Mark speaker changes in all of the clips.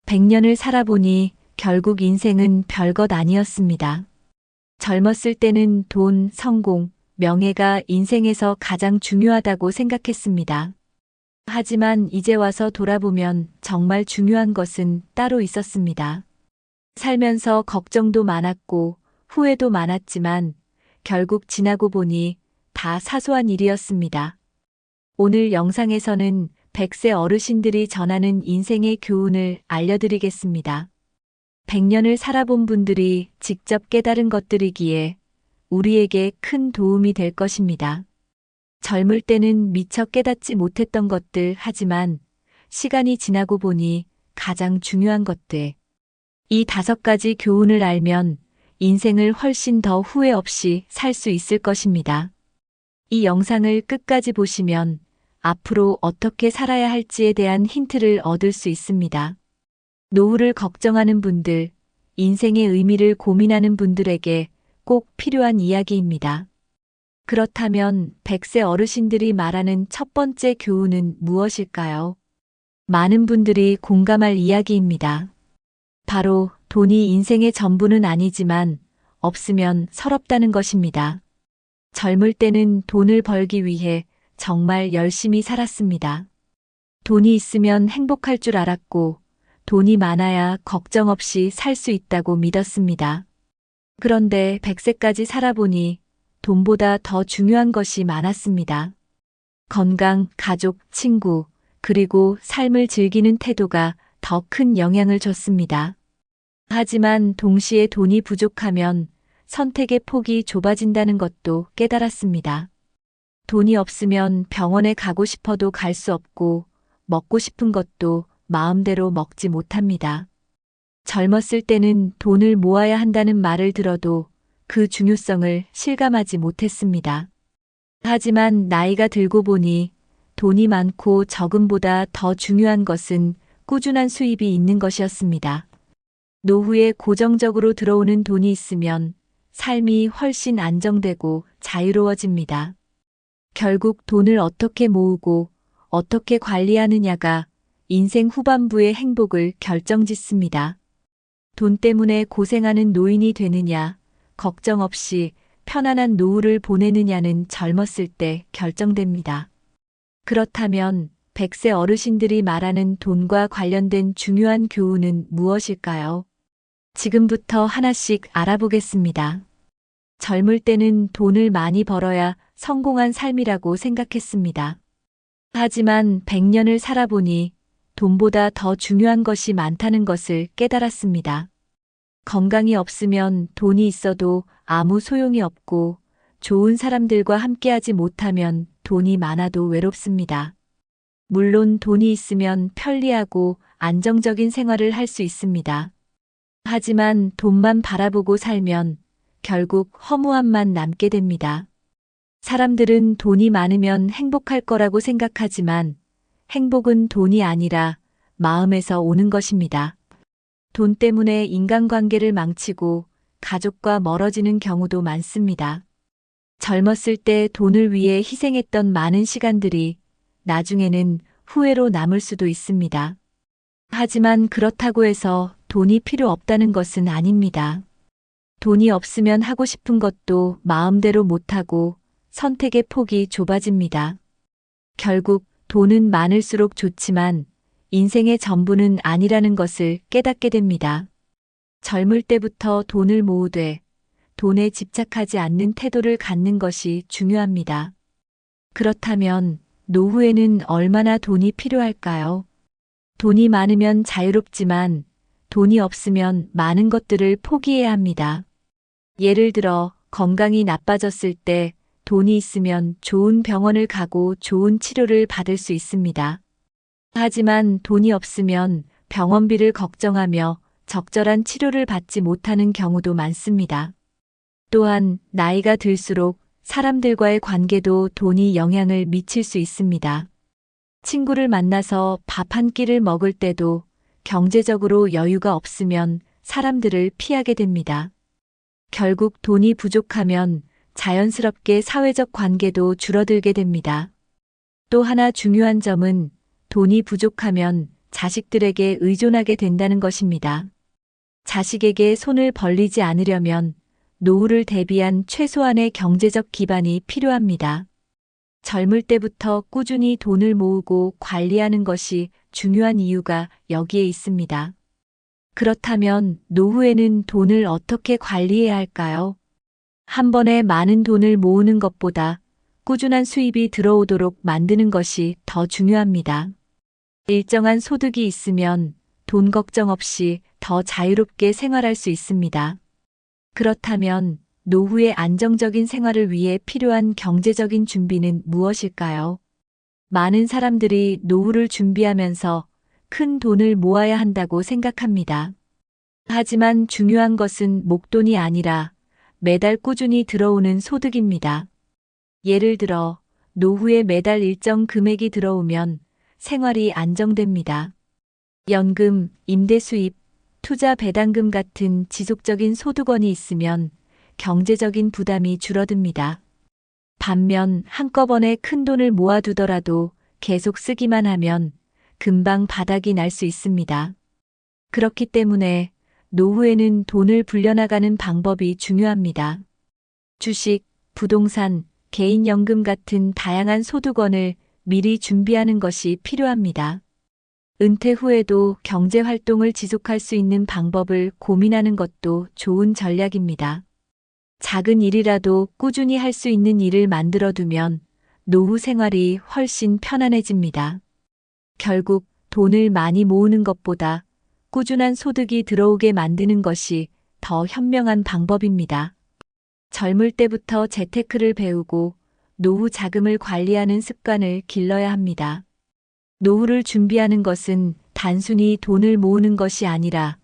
Speaker 1: 100년을 살아보니 결국 인생은 별것 아니었습니다. 젊었을 때는 돈, 성공, 명예가 인생에서 가장 중요하다고 생각했습니다. 하지만 이제 와서 돌아보면 정말 중요한 것은 따로 있었습니다. 살면서 걱정도 많았고 후회도 많았지만 결국 지나고 보니 다 사소한 일이었습니다. 오늘 영상에서는 100세 어르신들이 전하는 인생의 교훈을 알려드리겠습니다. 100년을 살아본 분들이 직접 깨달은 것들이기에 우리에게 큰 도움이 될 것입니다. 젊을 때는 미처 깨닫지 못했던 것들, 하지만 시간이 지나고 보니 가장 중요한 것들. 이 5가지 교훈을 알면 인생을 훨씬 더 후회 없이 살 수 있을 것입니다. 이 영상을 끝까지 보시면 앞으로 어떻게 살아야 할지에 대한 힌트를 얻을 수 있습니다. 노후를 걱정하는 분들, 인생의 의미를 고민하는 분들에게 꼭 필요한 이야기입니다. 그렇다면 100세 어르신들이 말하는 첫 번째 교훈은 무엇일까요? 많은 분들이 공감할 이야기입니다. 바로 돈이 인생의 전부는 아니지만 없으면 서럽다는 것입니다. 젊을 때는 돈을 벌기 위해 정말 열심히 살았습니다. 돈이 있으면 행복할 줄 알았고 돈이 많아야 걱정 없이 살 수 있다고 믿었습니다. 그런데 100세까지 살아보니 돈보다 더 중요한 것이 많았습니다. 건강, 가족, 친구, 그리고 삶을 즐기는 태도가 더 큰 영향을 줬습니다. 하지만 동시에 돈이 부족하면 선택의 폭이 좁아진다는 것도 깨달았습니다. 돈이 없으면 병원에 가고 싶어도 갈 수 없고 먹고 싶은 것도 마음대로 먹지 못합니다. 젊었을 때는 돈을 모아야 한다는 말을 들어도 그 중요성을 실감하지 못했습니다. 하지만 나이가 들고 보니 돈이 많고 적음보다 더 중요한 것은 꾸준한 수입이 있는 것이었습니다. 노후에 고정적으로 들어오는 돈이 있으면 삶이 훨씬 안정되고 자유로워집니다. 결국 돈을 어떻게 모으고 어떻게 관리하느냐가 인생 후반부의 행복을 결정짓습니다. 돈 때문에 고생하는 노인이 되느냐, 걱정 없이 편안한 노후를 보내느냐는 젊었을 때 결정됩니다. 그렇다면 100세 어르신들이 말하는 돈과 관련된 중요한 교훈은 무엇일까요? 지금부터 하나씩 알아보겠습니다. 젊을 때는 돈을 많이 벌어야 성공한 삶이라고 생각했습니다. 하지만 100년을 살아보니 돈보다 더 중요한 것이 많다는 것을 깨달았습니다. 건강이 없으면 돈이 있어도 아무 소용이 없고 좋은 사람들과 함께하지 못하면 돈이 많아도 외롭습니다. 물론 돈이 있으면 편리하고 안정적인 생활을 할 수 있습니다. 하지만 돈만 바라보고 살면 결국 허무함만 남게 됩니다. 사람들은 돈이 많으면 행복할 거라고 생각하지만 행복은 돈이 아니라 마음에서 오는 것입니다. 돈 때문에 인간관계를 망치고 가족과 멀어지는 경우도 많습니다. 젊었을 때 돈을 위해 희생했던 많은 시간들이 나중에는 후회로 남을 수도 있습니다. 하지만 그렇다고 해서 돈이 필요 없다는 것은 아닙니다. 돈이 없으면 하고 싶은 것도 마음대로 못하고 선택의 폭이 좁아집니다. 결국 돈은 많을수록 좋지만 인생의 전부는 아니라는 것을 깨닫게 됩니다. 젊을 때부터 돈을 모으되 돈에 집착하지 않는 태도를 갖는 것이 중요합니다. 그렇다면 노후에는 얼마나 돈이 필요할까요? 돈이 많으면 자유롭지만 돈이 없으면 많은 것들을 포기해야 합니다. 예를 들어 건강이 나빠졌을 때 돈이 있으면 좋은 병원을 가고 좋은 치료를 받을 수 있습니다. 하지만 돈이 없으면 병원비를 걱정하며 적절한 치료를 받지 못하는 경우도 많습니다. 또한 나이가 들수록 사람들과의 관계도 돈이 영향을 미칠 수 있습니다. 친구를 만나서 밥 한 끼를 먹을 때도 경제적으로 여유가 없으면 사람들을 피하게 됩니다. 결국 돈이 부족하면 자연스럽게 사회적 관계도 줄어들게 됩니다. 또 하나 중요한 점은 돈이 부족하면 자식들에게 의존하게 된다는 것입니다. 자식에게 손을 벌리지 않으려면 노후를 대비한 최소한의 경제적 기반이 필요합니다. 젊을 때부터 꾸준히 돈을 모으고 관리하는 것이 중요한 이유가 여기에 있습니다. 그렇다면 노후에는 돈을 어떻게 관리해야 할까요? 한 번에 많은 돈을 모으는 것보다 꾸준한 수입이 들어오도록 만드는 것이 더 중요합니다. 일정한 소득이 있으면 돈 걱정 없이 더 자유롭게 생활할 수 있습니다. 그렇다면 노후의 안정적인 생활을 위해 필요한 경제적인 준비는 무엇일까요? 많은 사람들이 노후를 준비하면서 큰 돈을 모아야 한다고 생각합니다. 하지만 중요한 것은 목돈이 아니라 매달 꾸준히 들어오는 소득입니다. 예를 들어 노후에 매달 일정 금액이 들어오면 생활이 안정됩니다. 연금, 임대 수입, 투자 배당금 같은 지속적인 소득원이 있으면 경제적인 부담이 줄어듭니다. 반면 한꺼번에 큰 돈을 모아두더라도 계속 쓰기만 하면 금방 바닥이 날 수 있습니다. 그렇기 때문에 노후에는 돈을 불려나가는 방법이 중요합니다. 주식, 부동산, 개인연금 같은 다양한 소득원을 미리 준비하는 것이 필요합니다. 은퇴 후에도 경제 활동을 지속할 수 있는 방법을 고민하는 것도 좋은 전략입니다. 작은 일이라도 꾸준히 할 수 있는 일을 만들어두면 노후 생활이 훨씬 편안해집니다. 결국 돈을 많이 모으는 것보다 꾸준한 소득이 들어오게 만드는 것이 더 현명한 방법입니다. 젊을 때부터 재테크를 배우고 노후 자금을 관리하는 습관을 길러야 합니다. 노후를 준비하는 것은 단순히 돈을 모으는 것이 아니라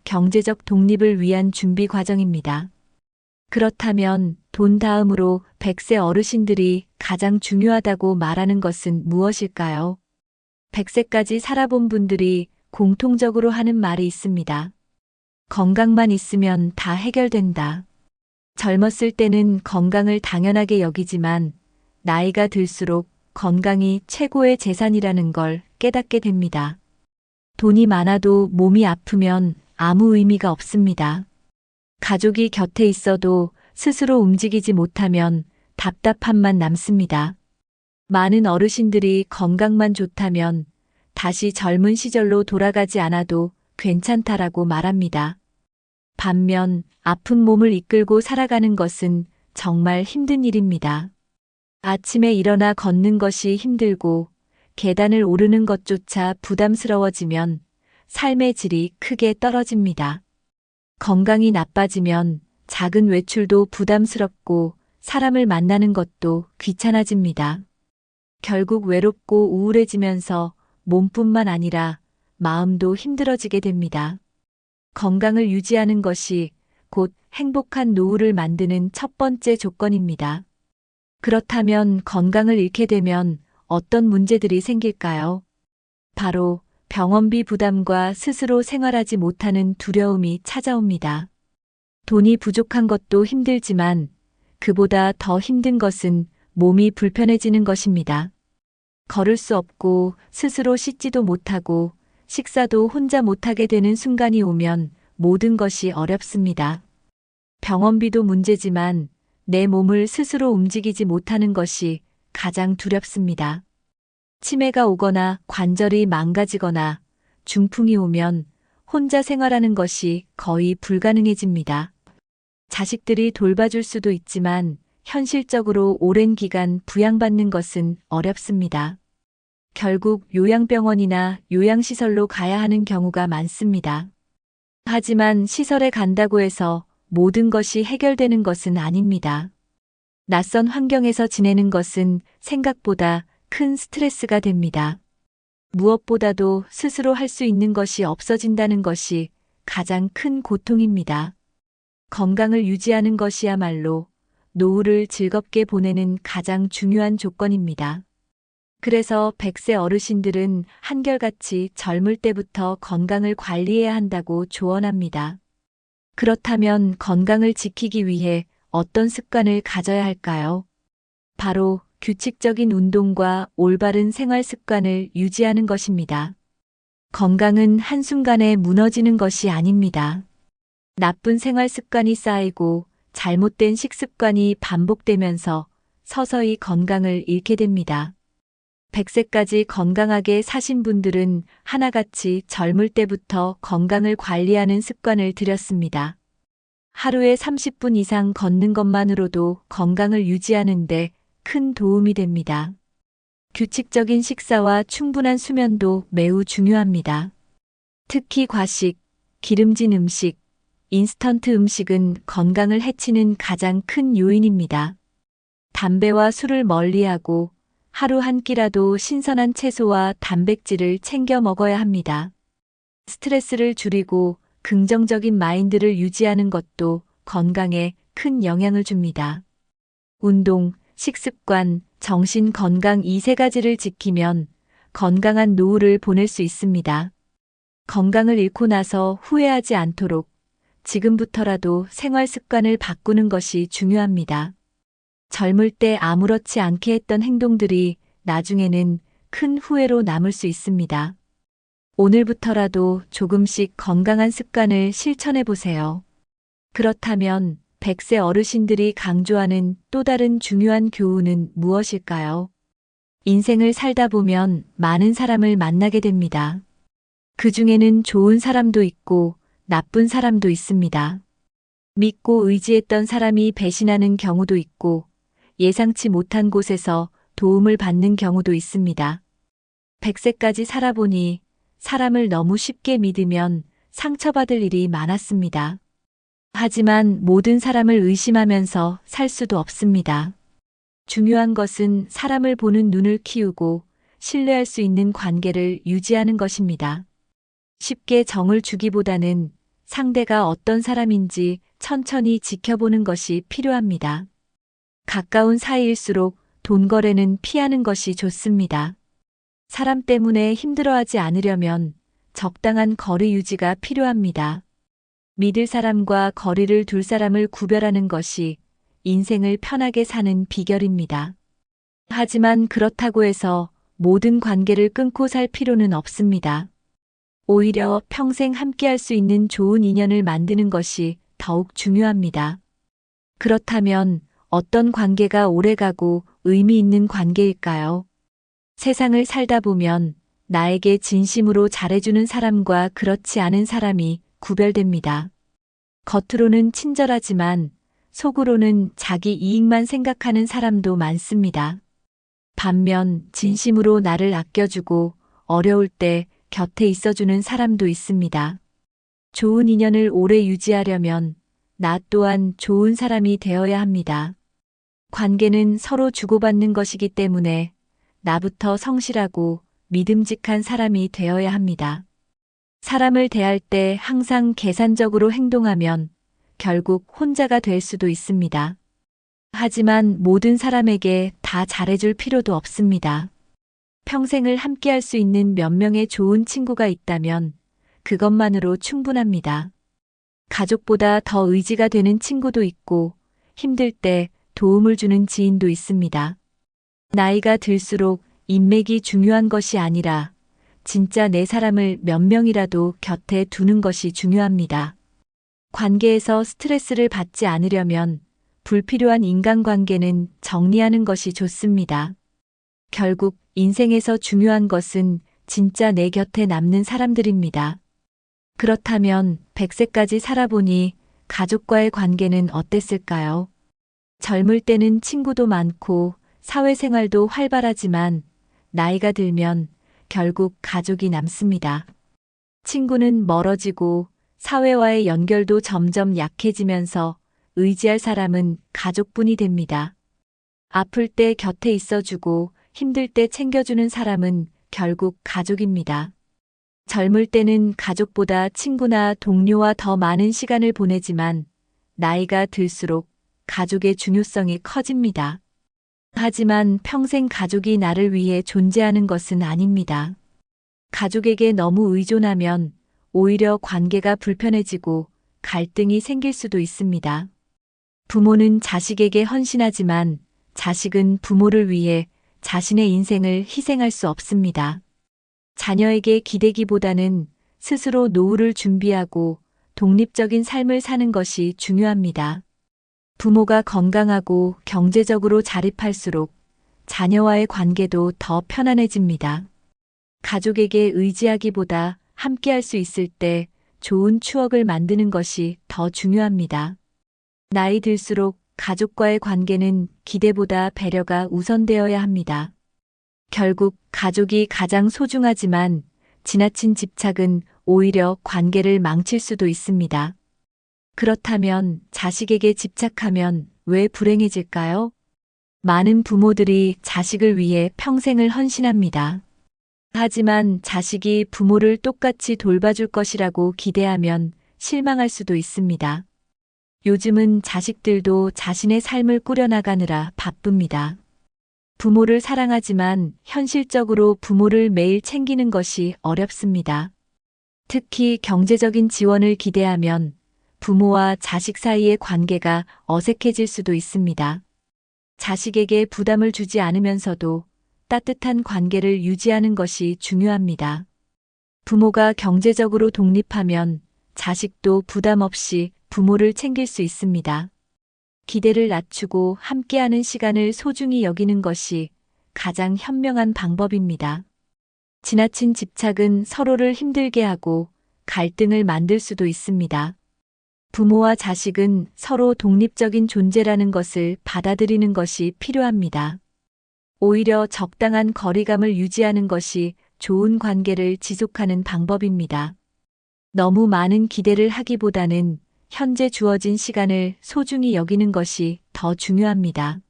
Speaker 1: 경제적 독립을 위한 준비 과정입니다. 그렇다면 돈 다음으로 100세 어르신들이 가장 중요하다고 말하는 것은 무엇일까요? 100세까지 살아본 분들이 공통적으로 하는 말이 있습니다. 건강만 있으면 다 해결된다. 젊었을 때는 건강을 당연하게 여기지만 나이가 들수록 건강이 최고의 재산이라는 걸 깨닫게 됩니다. 돈이 많아도 몸이 아프면 아무 의미가 없습니다. 가족이 곁에 있어도 스스로 움직이지 못하면 답답함만 남습니다. 많은 어르신들이 건강만 좋다면 다시 젊은 시절로 돌아가지 않아도 괜찮다라고 말합니다. 반면 아픈 몸을 이끌고 살아가는 것은 정말 힘든 일입니다. 아침에 일어나 걷는 것이 힘들고 계단을 오르는 것조차 부담스러워지면 삶의 질이 크게 떨어집니다. 건강이 나빠지면 작은 외출도 부담스럽고 사람을 만나는 것도 귀찮아집니다. 결국 외롭고 우울해지면서 몸뿐만 아니라 마음도 힘들어지게 됩니다. 건강을 유지하는 것이 곧 행복한 노후를 만드는 첫 번째 조건입니다. 그렇다면 건강을 잃게 되면 어떤 문제들이 생길까요? 바로 병원비 부담과 스스로 생활하지 못하는 두려움이 찾아옵니다. 돈이 부족한 것도 힘들지만 그보다 더 힘든 것은 몸이 불편해지는 것입니다. 걸을 수 없고 스스로 씻지도 못하고 식사도 혼자 못하게 되는 순간이 오면 모든 것이 어렵습니다. 병원비도 문제지만 내 몸을 스스로 움직이지 못하는 것이 가장 두렵습니다. 치매가 오거나 관절이 망가지거나 중풍이 오면 혼자 생활하는 것이 거의 불가능해집니다. 자식들이 돌봐줄 수도 있지만 현실적으로 오랜 기간 부양받는 것은 어렵습니다. 결국 요양병원이나 요양시설로 가야 하는 경우가 많습니다. 하지만 시설에 간다고 해서 모든 것이 해결되는 것은 아닙니다. 낯선 환경에서 지내는 것은 생각보다 큰 스트레스가 됩니다. 무엇보다도 스스로 할 수 있는 것이 없어진다는 것이 가장 큰 고통입니다. 건강을 유지하는 것이야말로 노후를 즐겁게 보내는 가장 중요한 조건입니다. 그래서 100세 어르신들은 한결같이 젊을 때부터 건강을 관리해야 한다고 조언합니다. 그렇다면 건강을 지키기 위해 어떤 습관을 가져야 할까요? 바로 규칙적인 운동과 올바른 생활 습관을 유지하는 것입니다. 건강은 한순간에 무너지는 것이 아닙니다. 나쁜 생활 습관이 쌓이고 잘못된 식습관이 반복되면서 서서히 건강을 잃게 됩니다. 100세까지 건강하게 사신 분들은 하나같이 젊을 때부터 건강을 관리하는 습관을 들였습니다. 하루에 30분 이상 걷는 것만으로도 건강을 유지하는데 큰 도움이 됩니다. 규칙적인 식사와 충분한 수면도 매우 중요합니다. 특히 과식, 기름진 음식, 인스턴트 음식은 건강을 해치는 가장 큰 요인입니다. 담배와 술을 멀리하고 하루 한 끼라도 신선한 채소와 단백질을 챙겨 먹어야 합니다. 스트레스를 줄이고 긍정적인 마인드를 유지하는 것도 건강에 큰 영향을 줍니다. 운동, 식습관, 정신 건강 이 세 가지를 지키면 건강한 노후를 보낼 수 있습니다. 건강을 잃고 나서 후회하지 않도록 지금부터라도 생활 습관을 바꾸는 것이 중요합니다. 젊을 때 아무렇지 않게 했던 행동들이 나중에는 큰 후회로 남을 수 있습니다. 오늘부터라도 조금씩 건강한 습관을 실천해 보세요. 그렇다면 100세 어르신들이 강조하는 또 다른 중요한 교훈은 무엇일까요? 인생을 살다 보면 많은 사람을 만나게 됩니다. 그 중에는 좋은 사람도 있고 나쁜 사람도 있습니다. 믿고 의지했던 사람이 배신하는 경우도 있고 예상치 못한 곳에서 도움을 받는 경우도 있습니다. 100세까지 살아보니 사람을 너무 쉽게 믿으면 상처받을 일이 많았습니다. 하지만 모든 사람을 의심하면서 살 수도 없습니다. 중요한 것은 사람을 보는 눈을 키우고 신뢰할 수 있는 관계를 유지하는 것입니다. 쉽게 정을 주기보다는 상대가 어떤 사람인지 천천히 지켜보는 것이 필요합니다. 가까운 사이일수록 돈 거래는 피하는 것이 좋습니다. 사람 때문에 힘들어하지 않으려면 적당한 거리 유지가 필요합니다. 믿을 사람과 거리를 둘 사람을 구별하는 것이 인생을 편하게 사는 비결입니다. 하지만 그렇다고 해서 모든 관계를 끊고 살 필요는 없습니다. 오히려 평생 함께할 수 있는 좋은 인연을 만드는 것이 더욱 중요합니다. 그렇다면 어떤 관계가 오래가고 의미 있는 관계일까요? 세상을 살다 보면 나에게 진심으로 잘해주는 사람과 그렇지 않은 사람이 구별됩니다. 겉으로는 친절하지만 속으로는 자기 이익만 생각하는 사람도 많습니다. 반면 진심으로 나를 아껴주고 어려울 때 곁에 있어주는 사람도 있습니다. 좋은 인연을 오래 유지하려면 나 또한 좋은 사람이 되어야 합니다. 관계는 서로 주고받는 것이기 때문에 나부터 성실하고 믿음직한 사람이 되어야 합니다. 사람을 대할 때 항상 계산적으로 행동하면 결국 혼자가 될 수도 있습니다. 하지만 모든 사람에게 다 잘해줄 필요도 없습니다. 평생을 함께할 수 있는 몇 명의 좋은 친구가 있다면 그것만으로 충분합니다. 가족보다 더 의지가 되는 친구도 있고 힘들 때 도움을 주는 지인도 있습니다. 나이가 들수록 인맥이 중요한 것이 아니라 진짜 내 사람을 몇 명이라도 곁에 두는 것이 중요합니다. 관계에서 스트레스를 받지 않으려면 불필요한 인간관계는 정리하는 것이 좋습니다. 결국 인생에서 중요한 것은 진짜 내 곁에 남는 사람들입니다. 그렇다면 100세까지 살아보니 가족과의 관계는 어땠을까요? 젊을 때는 친구도 많고 사회생활도 활발하지만 나이가 들면 결국 가족이 남습니다. 친구는 멀어지고 사회와의 연결도 점점 약해지면서 의지할 사람은 가족뿐이 됩니다. 아플 때 곁에 있어주고 힘들 때 챙겨주는 사람은 결국 가족입니다. 젊을 때는 가족보다 친구나 동료와 더 많은 시간을 보내지만 나이가 들수록 가족의 중요성이 커집니다. 하지만 평생 가족이 나를 위해 존재하는 것은 아닙니다. 가족에게 너무 의존하면 오히려 관계가 불편해지고 갈등이 생길 수도 있습니다. 부모는 자식에게 헌신하지만 자식은 부모를 위해 자신의 인생을 희생할 수 없습니다. 자녀에게 기대기보다는 스스로 노후를 준비하고 독립적인 삶을 사는 것이 중요합니다. 부모가 건강하고 경제적으로 자립할수록 자녀와의 관계도 더 편안해집니다. 가족에게 의지하기보다 함께할 수 있을 때 좋은 추억을 만드는 것이 더 중요합니다. 나이 들수록 가족과의 관계는 기대보다 배려가 우선되어야 합니다. 결국 가족이 가장 소중하지만 지나친 집착은 오히려 관계를 망칠 수도 있습니다. 그렇다면 자식에게 집착하면 왜 불행해질까요? 많은 부모들이 자식을 위해 평생을 헌신합니다. 하지만 자식이 부모를 똑같이 돌봐줄 것이라고 기대하면 실망할 수도 있습니다. 요즘은 자식들도 자신의 삶을 꾸려나가느라 바쁩니다. 부모를 사랑하지만 현실적으로 부모를 매일 챙기는 것이 어렵습니다. 특히 경제적인 지원을 기대하면 부모와 자식 사이의 관계가 어색해질 수도 있습니다. 자식에게 부담을 주지 않으면서도 따뜻한 관계를 유지하는 것이 중요합니다. 부모가 경제적으로 독립하면 자식도 부담 없이 부모를 챙길 수 있습니다. 기대를 낮추고 함께하는 시간을 소중히 여기는 것이 가장 현명한 방법입니다. 지나친 집착은 서로를 힘들게 하고 갈등을 만들 수도 있습니다. 부모와 자식은 서로 독립적인 존재라는 것을 받아들이는 것이 필요합니다. 오히려 적당한 거리감을 유지하는 것이 좋은 관계를 지속하는 방법입니다. 너무 많은 기대를 하기보다는 현재 주어진 시간을 소중히 여기는 것이 더 중요합니다.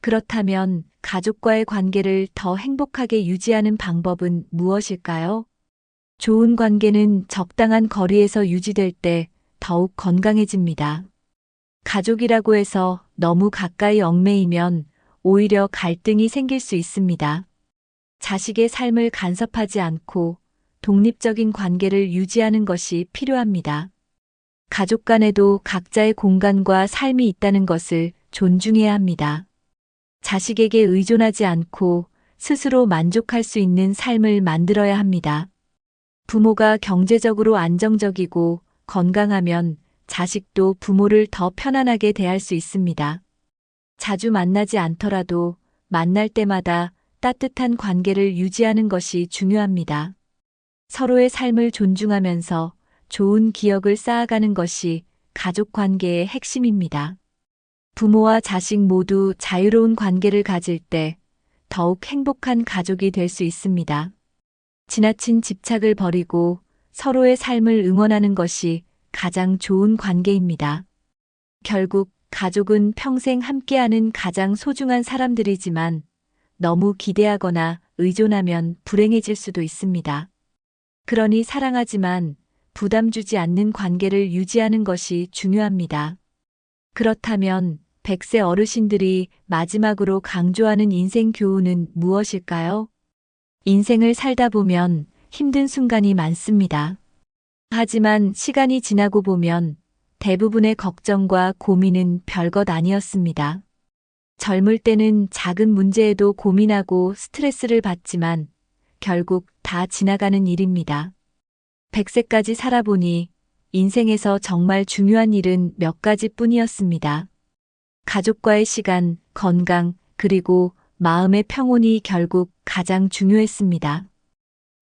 Speaker 1: 그렇다면 가족과의 관계를 더 행복하게 유지하는 방법은 무엇일까요? 좋은 관계는 적당한 거리에서 유지될 때 더욱 건강해집니다. 가족이라고 해서 너무 가까이 얽매이면 오히려 갈등이 생길 수 있습니다. 자식의 삶을 간섭하지 않고 독립적인 관계를 유지하는 것이 필요합니다. 가족 간에도 각자의 공간과 삶이 있다는 것을 존중해야 합니다. 자식에게 의존하지 않고 스스로 만족할 수 있는 삶을 만들어야 합니다. 부모가 경제적으로 안정적이고 건강하면 자식도 부모를 더 편안하게 대할 수 있습니다. 자주 만나지 않더라도 만날 때마다 따뜻한 관계를 유지하는 것이 중요합니다. 서로의 삶을 존중하면서 좋은 기억을 쌓아가는 것이 가족 관계의 핵심입니다. 부모와 자식 모두 자유로운 관계를 가질 때 더욱 행복한 가족이 될 수 있습니다. 지나친 집착을 버리고 서로의 삶을 응원하는 것이 가장 좋은 관계입니다. 결국 가족은 평생 함께하는 가장 소중한 사람들이지만 너무 기대하거나 의존하면 불행해질 수도 있습니다. 그러니 사랑하지만 부담 주지 않는 관계를 유지하는 것이 중요합니다. 그렇다면 100세 어르신들이 마지막으로 강조하는 인생 교훈은 무엇일까요? 인생을 살다 보면 힘든 순간이 많습니다. 하지만 시간이 지나고 보면 대부분의 걱정과 고민은 별것 아니었습니다. 젊을 때는 작은 문제에도 고민하고 스트레스를 받지만 결국 다 지나가는 일입니다. 100세까지 살아보니 인생에서 정말 중요한 일은 몇 가지뿐이었습니다. 가족과의 시간, 건강, 그리고 마음의 평온이 결국 가장 중요했습니다.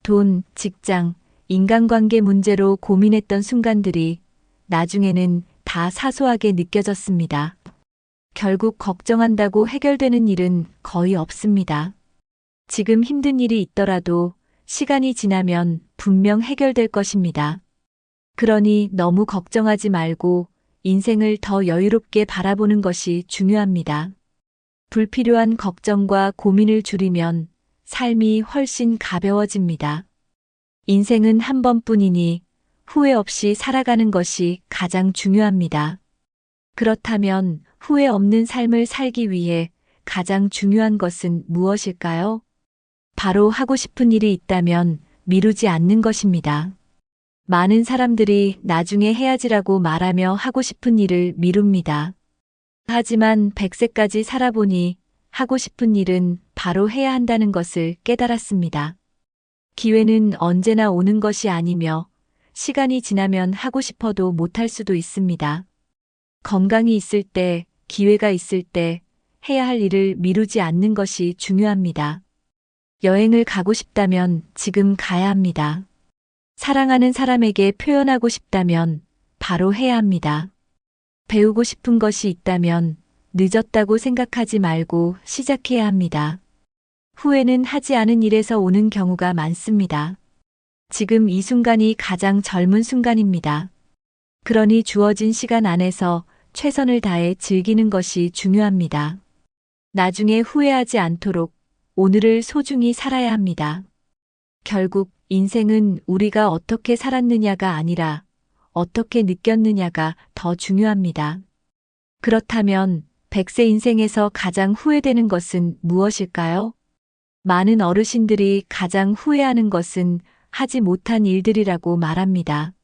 Speaker 1: 돈, 직장, 인간관계 문제로 고민했던 순간들이 나중에는 다 사소하게 느껴졌습니다. 결국 걱정한다고 해결되는 일은 거의 없습니다. 지금 힘든 일이 있더라도 시간이 지나면 분명 해결될 것입니다. 그러니 너무 걱정하지 말고 인생을 더 여유롭게 바라보는 것이 중요합니다. 불필요한 걱정과 고민을 줄이면 삶이 훨씬 가벼워집니다. 인생은 한 번뿐이니 후회 없이 살아가는 것이 가장 중요합니다. 그렇다면 후회 없는 삶을 살기 위해 가장 중요한 것은 무엇일까요? 바로 하고 싶은 일이 있다면 미루지 않는 것입니다. 많은 사람들이 나중에 해야지라고 말하며 하고 싶은 일을 미룹니다. 하지만 100세까지 살아보니 하고 싶은 일은 바로 해야 한다는 것을 깨달았습니다. 기회는 언제나 오는 것이 아니며 시간이 지나면 하고 싶어도 못할 수도 있습니다. 건강이 있을 때, 기회가 있을 때 해야 할 일을 미루지 않는 것이 중요합니다. 여행을 가고 싶다면 지금 가야 합니다. 사랑하는 사람에게 표현하고 싶다면 바로 해야 합니다. 배우고 싶은 것이 있다면 늦었다고 생각하지 말고 시작해야 합니다. 후회는 하지 않은 일에서 오는 경우가 많습니다. 지금 이 순간이 가장 젊은 순간입니다. 그러니 주어진 시간 안에서 최선을 다해 즐기는 것이 중요합니다. 나중에 후회하지 않도록 오늘을 소중히 살아야 합니다. 결국 인생은 우리가 어떻게 살았느냐가 아니라 어떻게 느꼈느냐가 더 중요합니다. 그렇다면 100세 인생에서 가장 후회되는 것은 무엇일까요? 많은 어르신들이 가장 후회하는 것은 하지 못한 일들이라고 말합니다.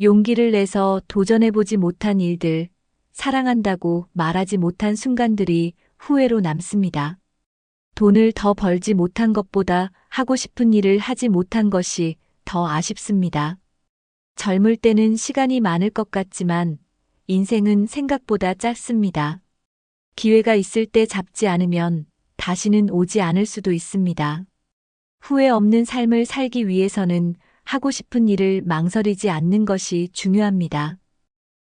Speaker 1: 용기를 내서 도전해보지 못한 일들, 사랑한다고 말하지 못한 순간들이 후회로 남습니다. 돈을 더 벌지 못한 것보다 하고 싶은 일을 하지 못한 것이 더 아쉽습니다. 젊을 때는 시간이 많을 것 같지만 인생은 생각보다 짧습니다. 기회가 있을 때 잡지 않으면 다시는 오지 않을 수도 있습니다. 후회 없는 삶을 살기 위해서는 하고 싶은 일을 망설이지 않는 것이 중요합니다.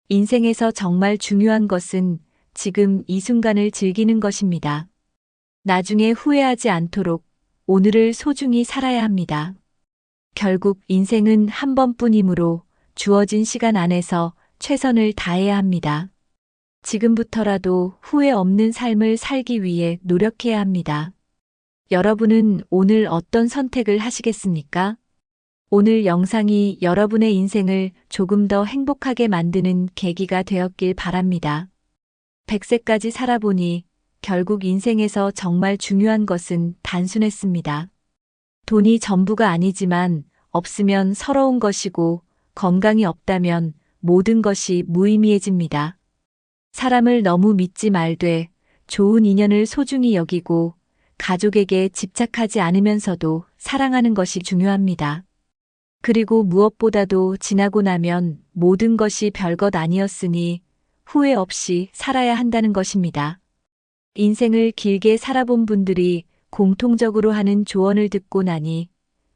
Speaker 1: 인생에서 정말 중요한 것은 지금 이 순간을 즐기는 것입니다. 나중에 후회하지 않도록 오늘을 소중히 살아야 합니다. 결국 인생은 한 번뿐이므로 주어진 시간 안에서 최선을 다해야 합니다. 지금부터라도 후회 없는 삶을 살기 위해 노력해야 합니다. 여러분은 오늘 어떤 선택을 하시겠습니까? 오늘 영상이 여러분의 인생을 조금 더 행복하게 만드는 계기가 되었길 바랍니다. 100세까지 살아보니 결국 인생에서 정말 중요한 것은 단순했습니다. 돈이 전부가 아니지만 없으면 서러운 것이고 건강이 없다면 모든 것이 무의미해집니다. 사람을 너무 믿지 말되 좋은 인연을 소중히 여기고 가족에게 집착하지 않으면서도 사랑하는 것이 중요합니다. 그리고 무엇보다도 지나고 나면 모든 것이 별것 아니었으니 후회 없이 살아야 한다는 것입니다. 인생을 길게 살아본 분들이 공통적으로 하는 조언을 듣고 나니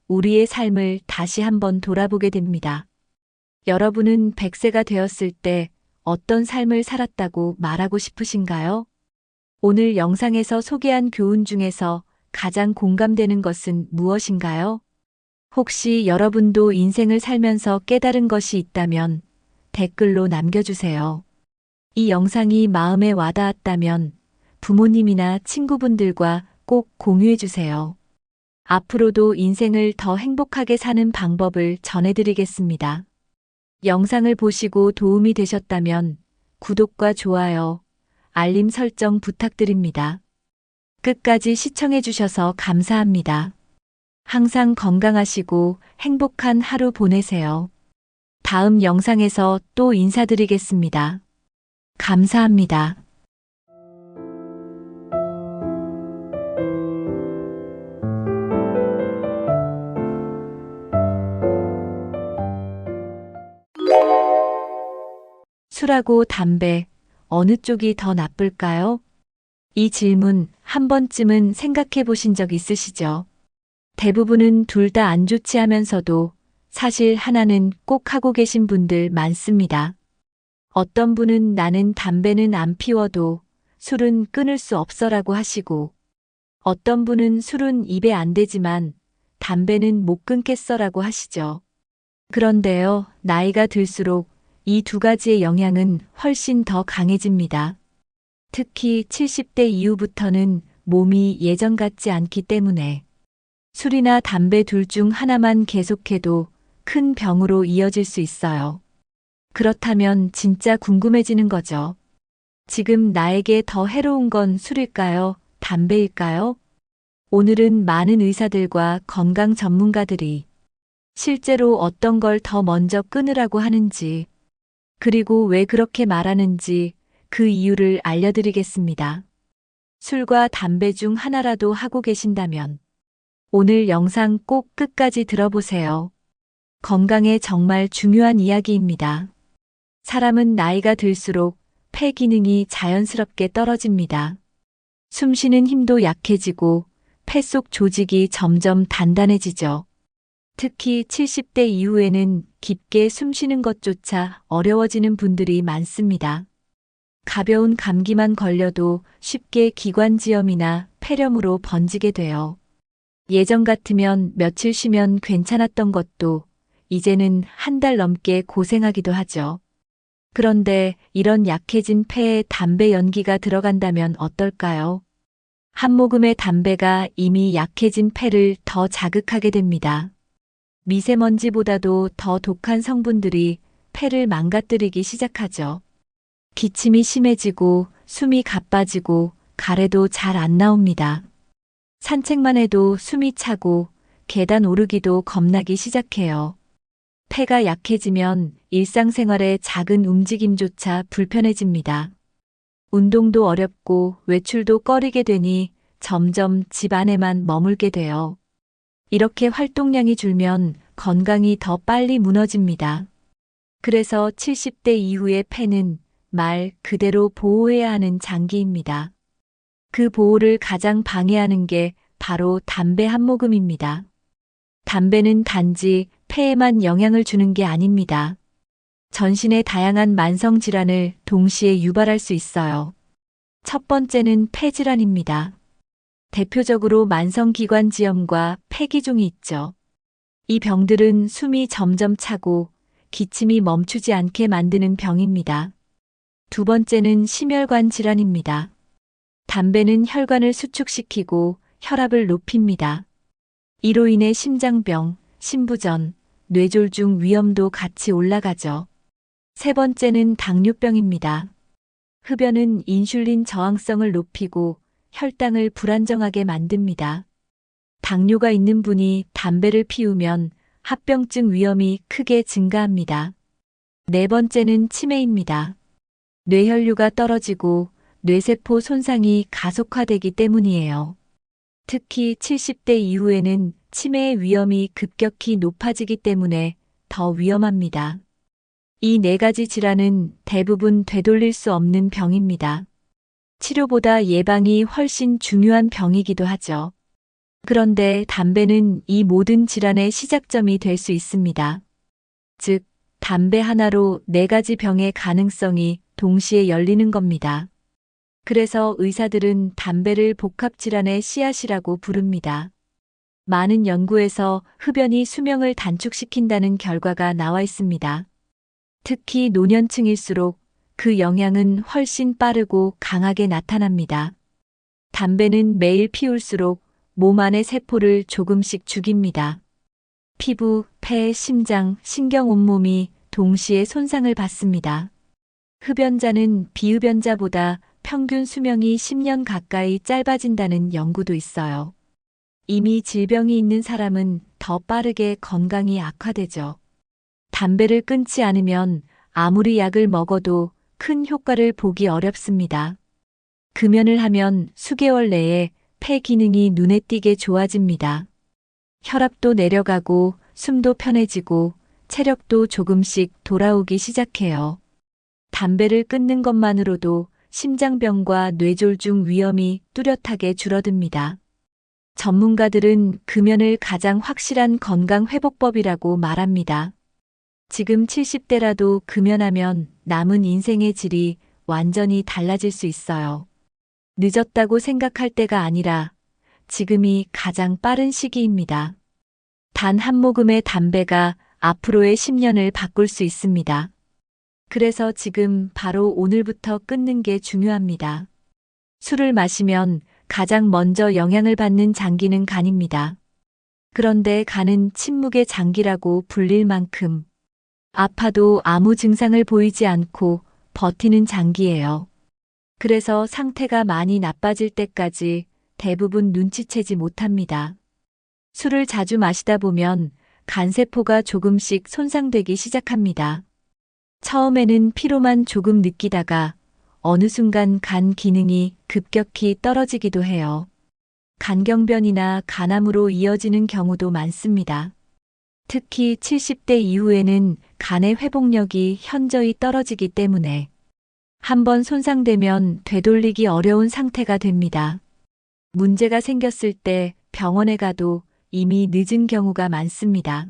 Speaker 1: 우리의 삶을 다시 한번 돌아보게 됩니다. 여러분은 100세가 되었을 때 어떤 삶을 살았다고 말하고 싶으신가요? 오늘 영상에서 소개한 교훈 중에서 가장 공감되는 것은 무엇인가요? 혹시 여러분도 인생을 살면서 깨달은 것이 있다면 댓글로 남겨주세요. 이 영상이 마음에 와닿았다면 부모님이나 친구분들과 꼭 공유해주세요. 앞으로도 인생을 더 행복하게 사는 방법을 전해드리겠습니다. 영상을 보시고 도움이 되셨다면 구독과 좋아요, 알림 설정 부탁드립니다. 끝까지 시청해주셔서 감사합니다. 항상 건강하시고 행복한 하루 보내세요. 다음 영상에서 또 인사드리겠습니다. 감사합니다. 술하고 담배, 어느 쪽이 더 나쁠까요? 이 질문 한 번쯤은 생각해 보신 적 있으시죠? 대부분은 둘 다 안 좋지 하면서도 사실 하나는 꼭 하고 계신 분들 많습니다. 어떤 분은 나는 담배는 안 피워도 술은 끊을 수 없어라고 하시고, 어떤 분은 술은 입에 안 대지만 담배는 못 끊겠어라고 하시죠. 그런데요, 나이가 들수록 이 두 가지의 영향은 훨씬 더 강해집니다. 특히 70대 이후부터는 몸이 예전 같지 않기 때문에 술이나 담배 둘 중 하나만 계속해도 큰 병으로 이어질 수 있어요. 그렇다면 진짜 궁금해지는 거죠. 지금 나에게 더 해로운 건 술일까요? 담배일까요? 오늘은 많은 의사들과 건강 전문가들이 실제로 어떤 걸 더 먼저 끊으라고 하는지, 그리고 왜 그렇게 말하는지 그 이유를 알려드리겠습니다. 술과 담배 중 하나라도 하고 계신다면 오늘 영상 꼭 끝까지 들어보세요. 건강에 정말 중요한 이야기입니다. 사람은 나이가 들수록 폐 기능이 자연스럽게 떨어집니다. 숨 쉬는 힘도 약해지고 폐 속 조직이 점점 단단해지죠. 특히 70대 이후에는 깊게 숨 쉬는 것조차 어려워지는 분들이 많습니다. 가벼운 감기만 걸려도 쉽게 기관지염이나 폐렴으로 번지게 돼요. 예전 같으면 며칠 쉬면 괜찮았던 것도 이제는 한 달 넘게 고생하기도 하죠. 그런데 이런 약해진 폐에 담배 연기가 들어간다면 어떨까요? 한 모금의 담배가 이미 약해진 폐를 더 자극하게 됩니다. 미세먼지보다도 더 독한 성분들이 폐를 망가뜨리기 시작하죠. 기침이 심해지고 숨이 가빠지고 가래도 잘 안 나옵니다. 산책만 해도 숨이 차고 계단 오르기도 겁나기 시작해요. 폐가 약해지면 일상생활의 작은 움직임조차 불편해집니다. 운동도 어렵고 외출도 꺼리게 되니 점점 집 안에만 머물게 돼요. 이렇게 활동량이 줄면 건강이 더 빨리 무너집니다. 그래서 70대 이후의 폐는 말 그대로 보호해야 하는 장기입니다. 그 보호를 가장 방해하는 게 바로 담배 한 모금입니다. 담배는 단지 폐에만 영향을 주는 게 아닙니다. 전신의 다양한 만성 질환을 동시에 유발할 수 있어요. 첫 번째는 폐질환입니다. 대표적으로 만성기관지염과 폐기종이 있죠. 이 병들은 숨이 점점 차고 기침이 멈추지 않게 만드는 병입니다. 두 번째는 심혈관 질환입니다. 담배는 혈관을 수축시키고 혈압을 높입니다. 이로 인해 심장병, 심부전, 뇌졸중 위험도 같이 올라가죠. 세 번째는 당뇨병입니다. 흡연은 인슐린 저항성을 높이고 혈당을 불안정하게 만듭니다. 당뇨가 있는 분이 담배를 피우면 합병증 위험이 크게 증가합니다. 네 번째는 치매입니다. 뇌혈류가 떨어지고 뇌세포 손상이 가속화되기 때문이에요. 특히 70대 이후에는 치매의 위험이 급격히 높아지기 때문에 더 위험합니다. 이 네 가지 질환은 대부분 되돌릴 수 없는 병입니다. 치료보다 예방이 훨씬 중요한 병이기도 하죠. 그런데 담배는 이 모든 질환의 시작점이 될 수 있습니다. 즉, 담배 하나로 네 가지 병의 가능성이 동시에 열리는 겁니다. 그래서 의사들은 담배를 복합질환의 씨앗이라고 부릅니다. 많은 연구에서 흡연이 수명을 단축시킨다는 결과가 나와 있습니다. 특히 노년층일수록 그 영향은 훨씬 빠르고 강하게 나타납니다. 담배는 매일 피울수록 몸 안의 세포를 조금씩 죽입니다. 피부, 폐, 심장, 신경 온몸이 동시에 손상을 받습니다. 흡연자는 비흡연자보다 평균 수명이 10년 가까이 짧아진다는 연구도 있어요. 이미 질병이 있는 사람은 더 빠르게 건강이 악화되죠. 담배를 끊지 않으면 아무리 약을 먹어도 큰 효과를 보기 어렵습니다. 금연을 하면 수개월 내에 폐 기능이 눈에 띄게 좋아집니다. 혈압도 내려가고 숨도 편해지고 체력도 조금씩 돌아오기 시작해요. 담배를 끊는 것만으로도 심장병과 뇌졸중 위험이 뚜렷하게 줄어듭니다. 전문가들은 금연을 가장 확실한 건강 회복법이라고 말합니다. 지금 70대라도 금연하면 남은 인생의 질이 완전히 달라질 수 있어요. 늦었다고 생각할 때가 아니라 지금이 가장 빠른 시기입니다. 단 한 모금의 담배가 앞으로의 10년을 바꿀 수 있습니다. 그래서 지금 바로 오늘부터 끊는 게 중요합니다. 술을 마시면 가장 먼저 영향을 받는 장기는 간입니다. 그런데 간은 침묵의 장기라고 불릴 만큼 아파도 아무 증상을 보이지 않고 버티는 장기예요. 그래서 상태가 많이 나빠질 때까지 대부분 눈치채지 못합니다. 술을 자주 마시다 보면 간세포가 조금씩 손상되기 시작합니다. 처음에는 피로만 조금 느끼다가 어느 순간 간 기능이 급격히 떨어지기도 해요. 간경변이나 간암으로 이어지는 경우도 많습니다. 특히 70대 이후에는 간의 회복력이 현저히 떨어지기 때문에 한번 손상되면 되돌리기 어려운 상태가 됩니다. 문제가 생겼을 때 병원에 가도 이미 늦은 경우가 많습니다.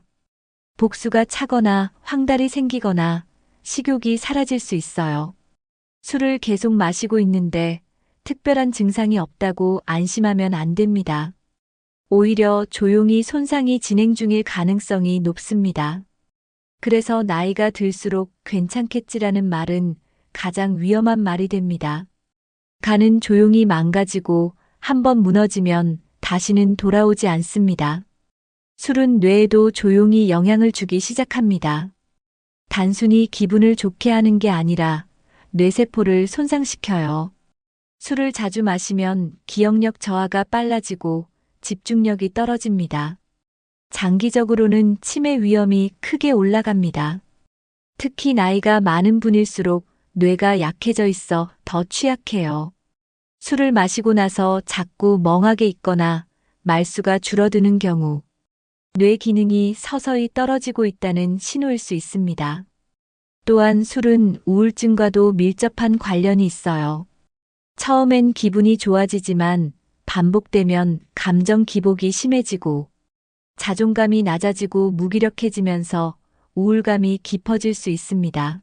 Speaker 1: 복수가 차거나 황달이 생기거나 식욕이 사라질 수 있어요. 술을 계속 마시고 있는데 특별한 증상이 없다고 안심하면 안 됩니다. 오히려 조용히 손상이 진행 중일 가능성이 높습니다. 그래서 나이가 들수록 괜찮겠지라는 말은 가장 위험한 말이 됩니다. 간은 조용히 망가지고 한번 무너지면 다시는 돌아오지 않습니다. 술은 뇌에도 조용히 영향을 주기 시작합니다. 단순히 기분을 좋게 하는 게 아니라 뇌세포를 손상시켜요. 술을 자주 마시면 기억력 저하가 빨라지고 집중력이 떨어집니다. 장기적으로는 치매 위험이 크게 올라갑니다. 특히 나이가 많은 분일수록 뇌가 약해져 있어 더 취약해요. 술을 마시고 나서 자꾸 멍하게 있거나 말수가 줄어드는 경우 뇌 기능이 서서히 떨어지고 있다는 신호일 수 있습니다. 또한 술은 우울증과도 밀접한 관련이 있어요. 처음엔 기분이 좋아지지만 반복되면 감정 기복이 심해지고 자존감이 낮아지고 무기력해지면서 우울감이 깊어질 수 있습니다.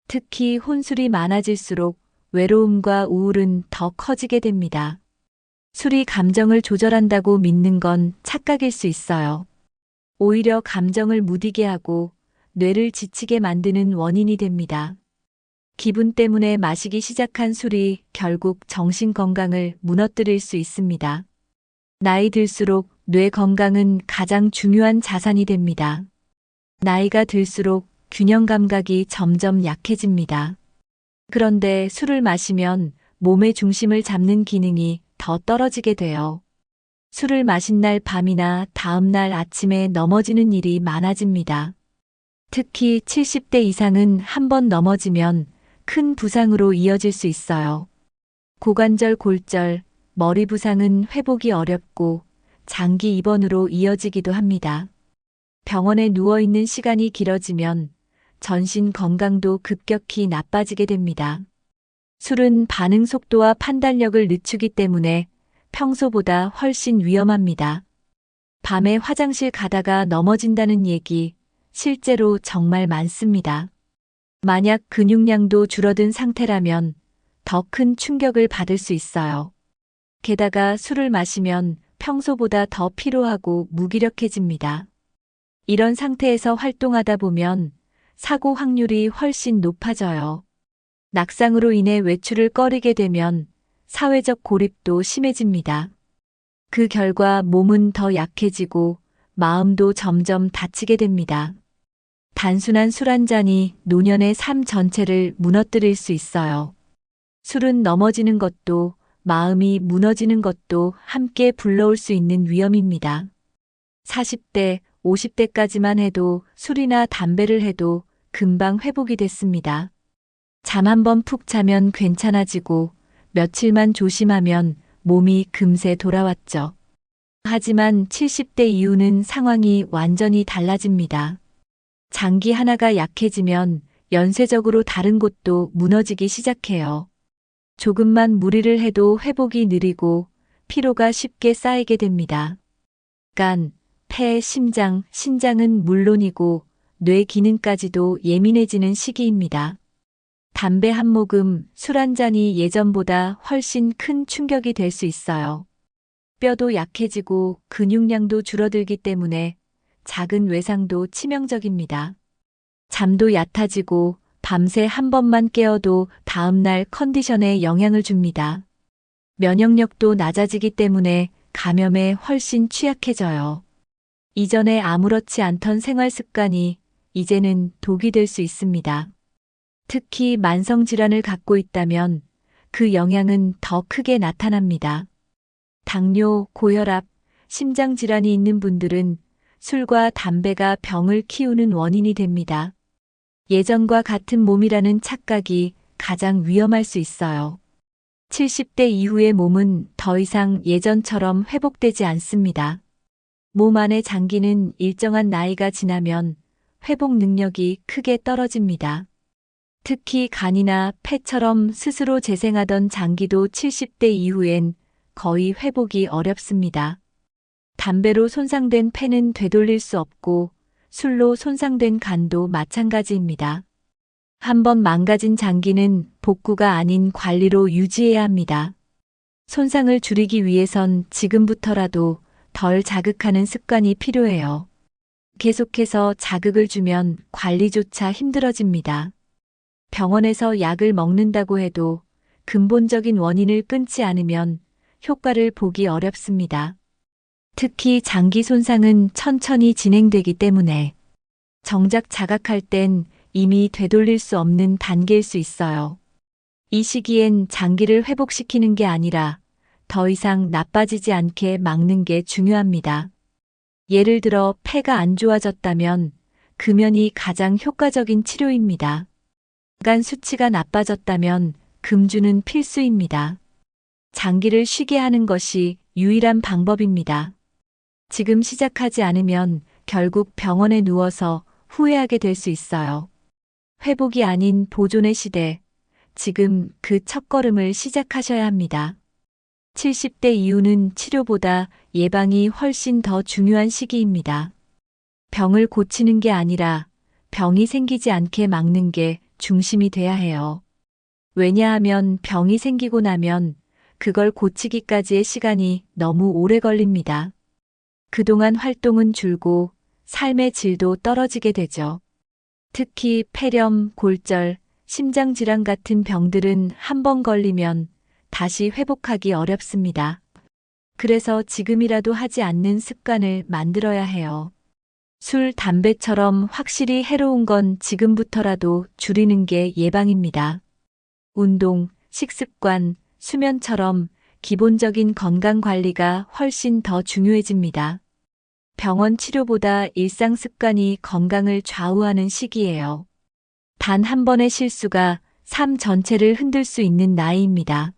Speaker 1: 특히 혼술이 많아질수록 외로움과 우울은 더 커지게 됩니다. 술이 감정을 조절한다고 믿는 건 착각일 수 있어요. 오히려 감정을 무디게 하고 뇌를 지치게 만드는 원인이 됩니다. 기분 때문에 마시기 시작한 술이 결국 정신 건강을 무너뜨릴 수 있습니다. 나이 들수록 뇌 건강은 가장 중요한 자산이 됩니다. 나이가 들수록 균형 감각이 점점 약해집니다. 그런데 술을 마시면 몸의 중심을 잡는 기능이 더 떨어지게 돼요. 술을 마신 날 밤이나 다음 날 아침에 넘어지는 일이 많아집니다. 특히 70대 이상은 한 번 넘어지면 큰 부상으로 이어질 수 있어요. 고관절 골절, 머리 부상은 회복이 어렵고 장기 입원으로 이어지기도 합니다. 병원에 누워있는 시간이 길어지면 전신 건강도 급격히 나빠지게 됩니다. 술은 반응 속도와 판단력을 늦추기 때문에 평소보다 훨씬 위험합니다. 밤에 화장실 가다가 넘어진다는 얘기 실제로 정말 많습니다. 만약 근육량도 줄어든 상태라면 더 큰 충격을 받을 수 있어요. 게다가 술을 마시면 평소보다 더 피로하고 무기력해집니다. 이런 상태에서 활동하다 보면 사고 확률이 훨씬 높아져요. 낙상으로 인해 외출을 꺼리게 되면 사회적 고립도 심해집니다. 그 결과 몸은 더 약해지고 마음도 점점 다치게 됩니다. 단순한 술 한 잔이 노년의 삶 전체를 무너뜨릴 수 있어요. 술은 넘어지는 것도 마음이 무너지는 것도 함께 불러올 수 있는 위험입니다. 40대, 50대까지만 해도 술이나 담배를 해도 금방 회복이 됐습니다. 잠 한 번 푹 자면 괜찮아지고 며칠만 조심하면 몸이 금세 돌아왔죠. 하지만 70대 이후는 상황이 완전히 달라집니다. 장기 하나가 약해지면 연쇄적으로 다른 곳도 무너지기 시작해요. 조금만 무리를 해도 회복이 느리고 피로가 쉽게 쌓이게 됩니다. 간, 폐, 심장, 신장은 물론이고 뇌 기능까지도 예민해지는 시기입니다. 담배 한 모금, 술 한 잔이 예전보다 훨씬 큰 충격이 될 수 있어요. 뼈도 약해지고 근육량도 줄어들기 때문에 작은 외상도 치명적입니다. 잠도 얕아지고 밤새 한 번만 깨어도 다음날 컨디션에 영향을 줍니다. 면역력도 낮아지기 때문에 감염에 훨씬 취약해져요. 이전에 아무렇지 않던 생활 습관이 이제는 독이 될 수 있습니다. 특히 만성질환을 갖고 있다면 그 영향은 더 크게 나타납니다. 당뇨, 고혈압, 심장질환이 있는 분들은 술과 담배가 병을 키우는 원인이 됩니다. 예전과 같은 몸이라는 착각이 가장 위험할 수 있어요. 70대 이후의 몸은 더 이상 예전처럼 회복되지 않습니다. 몸 안의 장기는 일정한 나이가 지나면 회복 능력이 크게 떨어집니다. 특히 간이나 폐처럼 스스로 재생하던 장기도 70대 이후엔 거의 회복이 어렵습니다. 담배로 손상된 폐는 되돌릴 수 없고 술로 손상된 간도 마찬가지입니다. 한번 망가진 장기는 복구가 아닌 관리로 유지해야 합니다. 손상을 줄이기 위해선 지금부터라도 덜 자극하는 습관이 필요해요. 계속해서 자극을 주면 관리조차 힘들어집니다. 병원에서 약을 먹는다고 해도 근본적인 원인을 끊지 않으면 효과를 보기 어렵습니다. 특히 장기 손상은 천천히 진행되기 때문에 정작 자각할 땐 이미 되돌릴 수 없는 단계일 수 있어요. 이 시기엔 장기를 회복시키는 게 아니라 더 이상 나빠지지 않게 막는 게 중요합니다. 예를 들어 폐가 안 좋아졌다면 금연이 가장 효과적인 치료입니다. 간 수치가 나빠졌다면 금주는 필수입니다. 장기를 쉬게 하는 것이 유일한 방법입니다. 지금 시작하지 않으면 결국 병원에 누워서 후회하게 될 수 있어요. 회복이 아닌 보존의 시대, 지금 그 첫걸음을 시작하셔야 합니다. 70대 이후는 치료보다 예방이 훨씬 더 중요한 시기입니다. 병을 고치는 게 아니라 병이 생기지 않게 막는 게 중심이 돼야 해요. 왜냐하면 병이 생기고 나면 그걸 고치기까지의 시간이 너무 오래 걸립니다. 그동안 활동은 줄고 삶의 질도 떨어지게 되죠. 특히 폐렴, 골절, 심장질환 같은 병들은 한 번 걸리면 다시 회복하기 어렵습니다. 그래서 지금이라도 하지 않는 습관을 만들어야 해요. 술, 담배처럼 확실히 해로운 건 지금부터라도 줄이는 게 예방입니다. 운동, 식습관, 수면처럼 기본적인 건강 관리가 훨씬 더 중요해집니다. 병원 치료보다 일상 습관이 건강을 좌우하는 시기예요. 단 한 번의 실수가 삶 전체를 흔들 수 있는 나이입니다.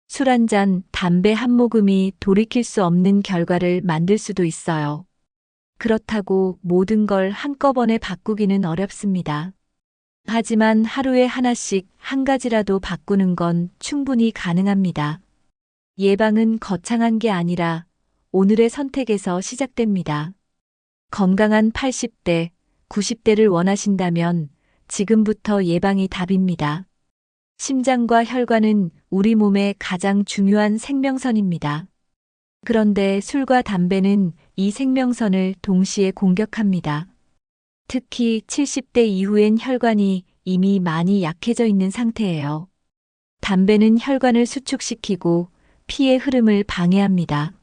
Speaker 1: 술 한 잔, 담배 한 모금이 돌이킬 수 없는 결과를 만들 수도 있어요. 그렇다고 모든 걸 한꺼번에 바꾸기는 어렵습니다. 하지만 하루에 하나씩 한 가지라도 바꾸는 건 충분히 가능합니다. 예방은 거창한 게 아니라 오늘의 선택에서 시작됩니다. 건강한 80대, 90대를 원하신다면 지금부터 예방이 답입니다. 심장과 혈관은 우리 몸의 가장 중요한 생명선입니다. 그런데 술과 담배는 이 생명선을 동시에 공격합니다. 특히 70대 이후엔 혈관이 이미 많이 약해져 있는 상태예요. 담배는 혈관을 수축시키고 피의 흐름을 방해합니다.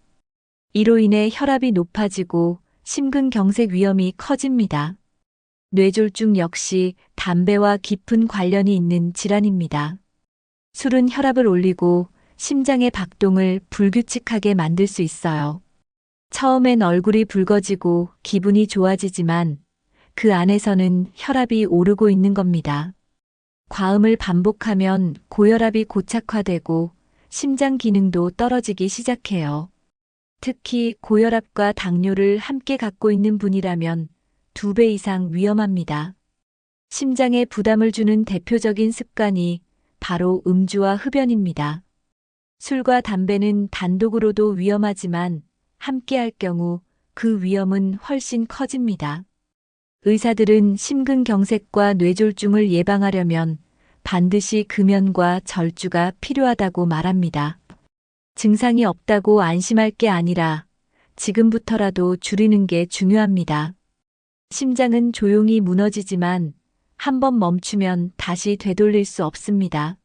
Speaker 1: 이로 인해 혈압이 높아지고 심근경색 위험이 커집니다. 뇌졸중 역시 담배와 깊은 관련이 있는 질환입니다. 술은 혈압을 올리고 심장의 박동을 불규칙하게 만들 수 있어요. 처음엔 얼굴이 붉어지고 기분이 좋아지지만 그 안에서는 혈압이 오르고 있는 겁니다. 과음을 반복하면 고혈압이 고착화되고 심장 기능도 떨어지기 시작해요. 특히 고혈압과 당뇨를 함께 갖고 있는 분이라면 2배 이상 위험합니다. 심장에 부담을 주는 대표적인 습관이 바로 음주와 흡연입니다. 술과 담배는 단독으로도 위험하지만 함께할 경우 그 위험은 훨씬 커집니다. 의사들은 심근경색과 뇌졸중을 예방하려면 반드시 금연과 절주가 필요하다고 말합니다. 증상이 없다고 안심할 게 아니라 지금부터라도 줄이는 게 중요합니다. 심장은 조용히 무너지지만 한번 멈추면 다시 되돌릴 수 없습니다.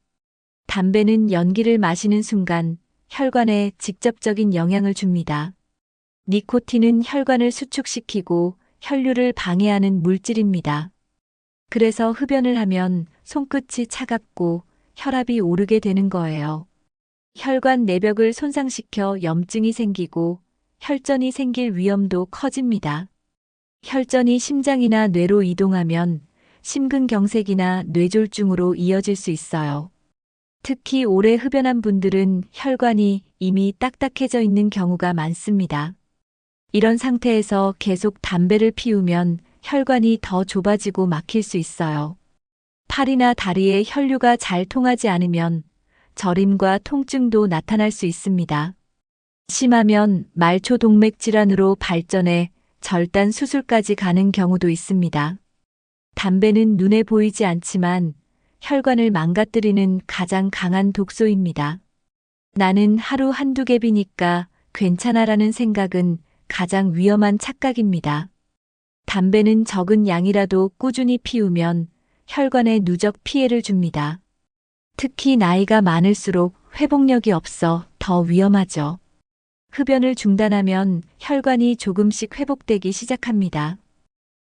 Speaker 1: 담배는 연기를 마시는 순간 혈관에 직접적인 영향을 줍니다. 니코틴은 혈관을 수축시키고 혈류를 방해하는 물질입니다. 그래서 흡연을 하면 손끝이 차갑고 혈압이 오르게 되는 거예요. 혈관 내벽을 손상시켜 염증이 생기고 혈전이 생길 위험도 커집니다. 혈전이 심장이나 뇌로 이동하면 심근경색이나 뇌졸중으로 이어질 수 있어요. 특히 오래 흡연한 분들은 혈관이 이미 딱딱해져 있는 경우가 많습니다. 이런 상태에서 계속 담배를 피우면 혈관이 더 좁아지고 막힐 수 있어요. 팔이나 다리에 혈류가 잘 통하지 않으면 저림과 통증도 나타날 수 있습니다. 심하면 말초동맥 질환으로 발전해 절단 수술까지 가는 경우도 있습니다. 담배는 눈에 보이지 않지만 혈관을 망가뜨리는 가장 강한 독소입니다. 나는 하루 한두 갭이니까 괜찮아라는 생각은 가장 위험한 착각입니다. 담배는 적은 양이라도 꾸준히 피우면 혈관에 누적 피해를 줍니다. 특히 나이가 많을수록 회복력이 없어 더 위험하죠. 흡연을 중단하면 혈관이 조금씩 회복되기 시작합니다.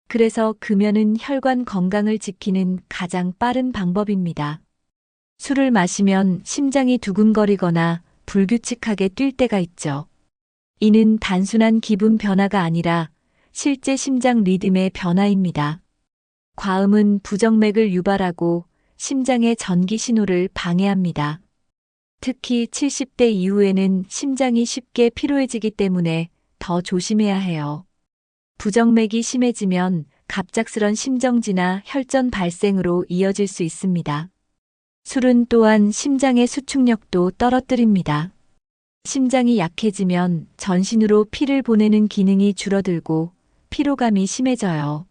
Speaker 1: 그래서 금연은 혈관 건강을 지키는 가장 빠른 방법입니다. 술을 마시면 심장이 두근거리거나 불규칙하게 뛸 때가 있죠. 이는 단순한 기분 변화가 아니라 실제 심장 리듬의 변화입니다. 과음은 부정맥을 유발하고 심장의 전기 신호를 방해합니다. 특히 70대 이후에는 심장이 쉽게 피로해지기 때문에 더 조심해야 해요. 부정맥이 심해지면 갑작스런 심정지나 혈전 발생으로 이어질 수 있습니다. 술은 또한 심장의 수축력도 떨어뜨립니다. 심장이 약해지면 전신으로 피를 보내는 기능이 줄어들고 피로감이 심해져요.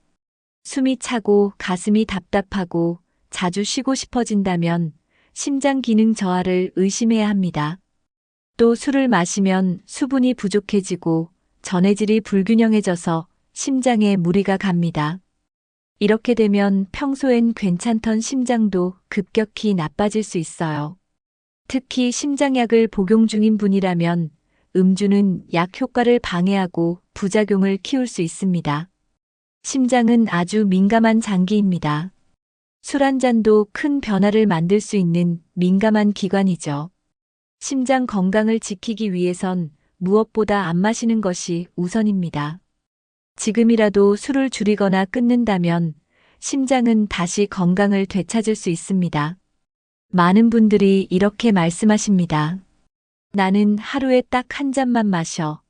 Speaker 1: 숨이 차고 가슴이 답답하고 자주 쉬고 싶어진다면 심장 기능 저하를 의심해야 합니다. 또 술을 마시면 수분이 부족해지고 전해질이 불균형해져서 심장에 무리가 갑니다. 이렇게 되면 평소엔 괜찮던 심장도 급격히 나빠질 수 있어요. 특히 심장약을 복용 중인 분이라면 음주는 약 효과를 방해하고 부작용을 키울 수 있습니다. 심장은 아주 민감한 장기입니다. 술 한 잔도 큰 변화를 만들 수 있는 민감한 기관이죠. 심장 건강을 지키기 위해선 무엇보다 안 마시는 것이 우선입니다. 지금이라도 술을 줄이거나 끊는다면 심장은 다시 건강을 되찾을 수 있습니다. 많은 분들이 이렇게 말씀하십니다. 나는 하루에 딱 한 잔만 마셔.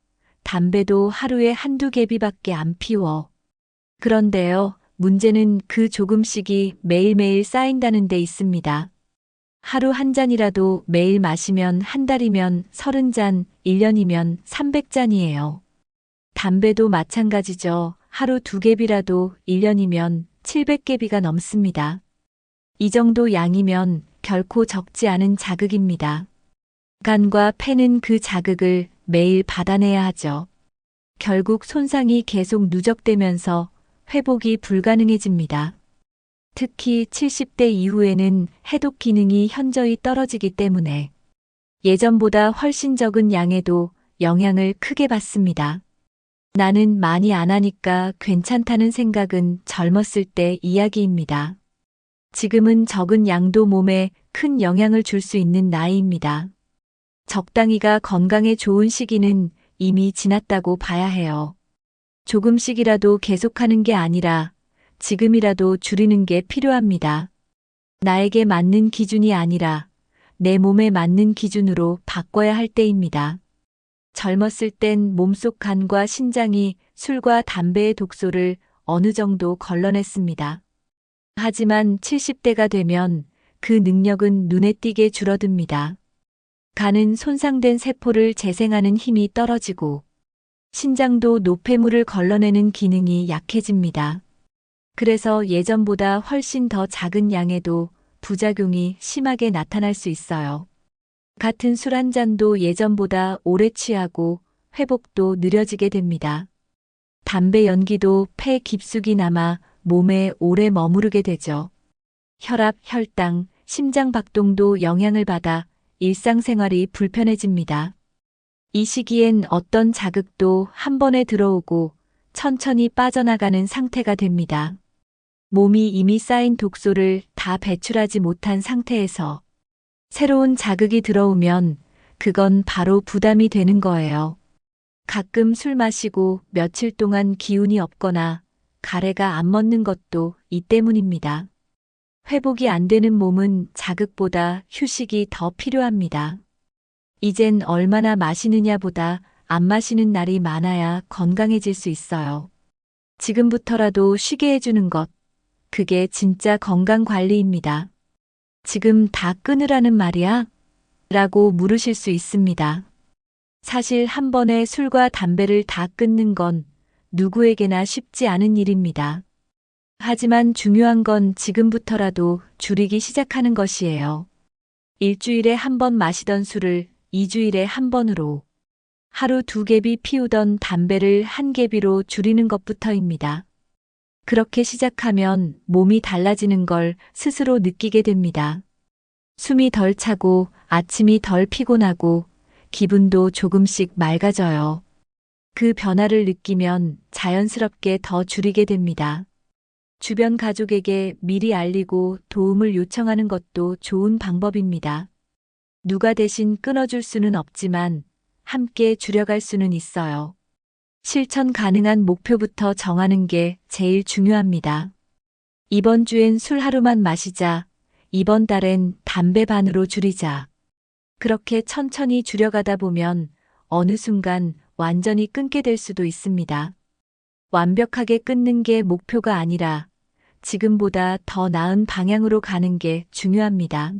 Speaker 1: 담배도 하루에 한두 개비밖에 안 피워. 그런데요, 문제는 그 조금씩이 매일매일 쌓인다는 데 있습니다. 하루 한 잔이라도 매일 마시면 한 달이면 30잔, 1년이면 300잔이에요. 담배도 마찬가지죠. 하루 2갭이라도 1년이면 700개비가 넘습니다. 이 정도 양이면 결코 적지 않은 자극입니다. 간과 폐는 그 자극을 매일 받아내야 하죠. 결국 손상이 계속 누적되면서 회복이 불가능해집니다. 특히 70대 이후에는 해독 기능이 현저히 떨어지기 때문에 예전보다 훨씬 적은 양에도 영향을 크게 받습니다. 나는 많이 안 하니까 괜찮다는 생각은 젊었을 때 이야기입니다. 지금은 적은 양도 몸에 큰 영향을 줄 수 있는 나이입니다. 적당히가 건강에 좋은 시기는 이미 지났다고 봐야 해요. 조금씩이라도 계속하는 게 아니라 지금이라도 줄이는 게 필요합니다. 나에게 맞는 기준이 아니라 내 몸에 맞는 기준으로 바꿔야 할 때입니다. 젊었을 땐 몸속 간과 신장이 술과 담배의 독소를 어느 정도 걸러냈습니다. 하지만 70대가 되면 그 능력은 눈에 띄게 줄어듭니다. 간은 손상된 세포를 재생하는 힘이 떨어지고 신장도 노폐물을 걸러내는 기능이 약해집니다. 그래서 예전보다 훨씬 더 작은 양에도 부작용이 심하게 나타날 수 있어요. 같은 술 한 잔도 예전보다 오래 취하고 회복도 느려지게 됩니다. 담배 연기도 폐 깊숙이 남아 몸에 오래 머무르게 되죠. 혈압, 혈당, 심장 박동도 영향을 받아 일상생활이 불편해집니다. 이 시기엔 어떤 자극도 한 번에 들어오고 천천히 빠져나가는 상태가 됩니다. 몸이 이미 쌓인 독소를 다 배출하지 못한 상태에서 새로운 자극이 들어오면 그건 바로 부담이 되는 거예요. 가끔 술 마시고 며칠 동안 기운이 없거나 가래가 안 멎는 것도 이 때문입니다. 회복이 안 되는 몸은 자극보다 휴식이 더 필요합니다. 이젠 얼마나 마시느냐보다 안 마시는 날이 많아야 건강해질 수 있어요. 지금부터라도 쉬게 해주는 것, 그게 진짜 건강 관리입니다. 지금 다 끊으라는 말이야? 라고 물으실 수 있습니다. 사실 한 번에 술과 담배를 다 끊는 건 누구에게나 쉽지 않은 일입니다. 하지만 중요한 건 지금부터라도 줄이기 시작하는 것이에요. 일주일에 한 번 마시던 술을 2주일에 한 번으로, 하루 2개비 피우던 담배를 1개비로 줄이는 것부터입니다. 그렇게 시작하면 몸이 달라지는 걸 스스로 느끼게 됩니다. 숨이 덜 차고 아침이 덜 피곤하고 기분도 조금씩 맑아져요. 그 변화를 느끼면 자연스럽게 더 줄이게 됩니다. 주변 가족에게 미리 알리고 도움을 요청하는 것도 좋은 방법입니다. 누가 대신 끊어줄 수는 없지만 함께 줄여갈 수는 있어요. 실천 가능한 목표부터 정하는 게 제일 중요합니다. 이번 주엔 술 하루만 마시자. 이번 달엔 담배 반으로 줄이자. 그렇게 천천히 줄여가다 보면 어느 순간 완전히 끊게 될 수도 있습니다. 완벽하게 끊는 게 목표가 아니라 지금보다 더 나은 방향으로 가는 게 중요합니다.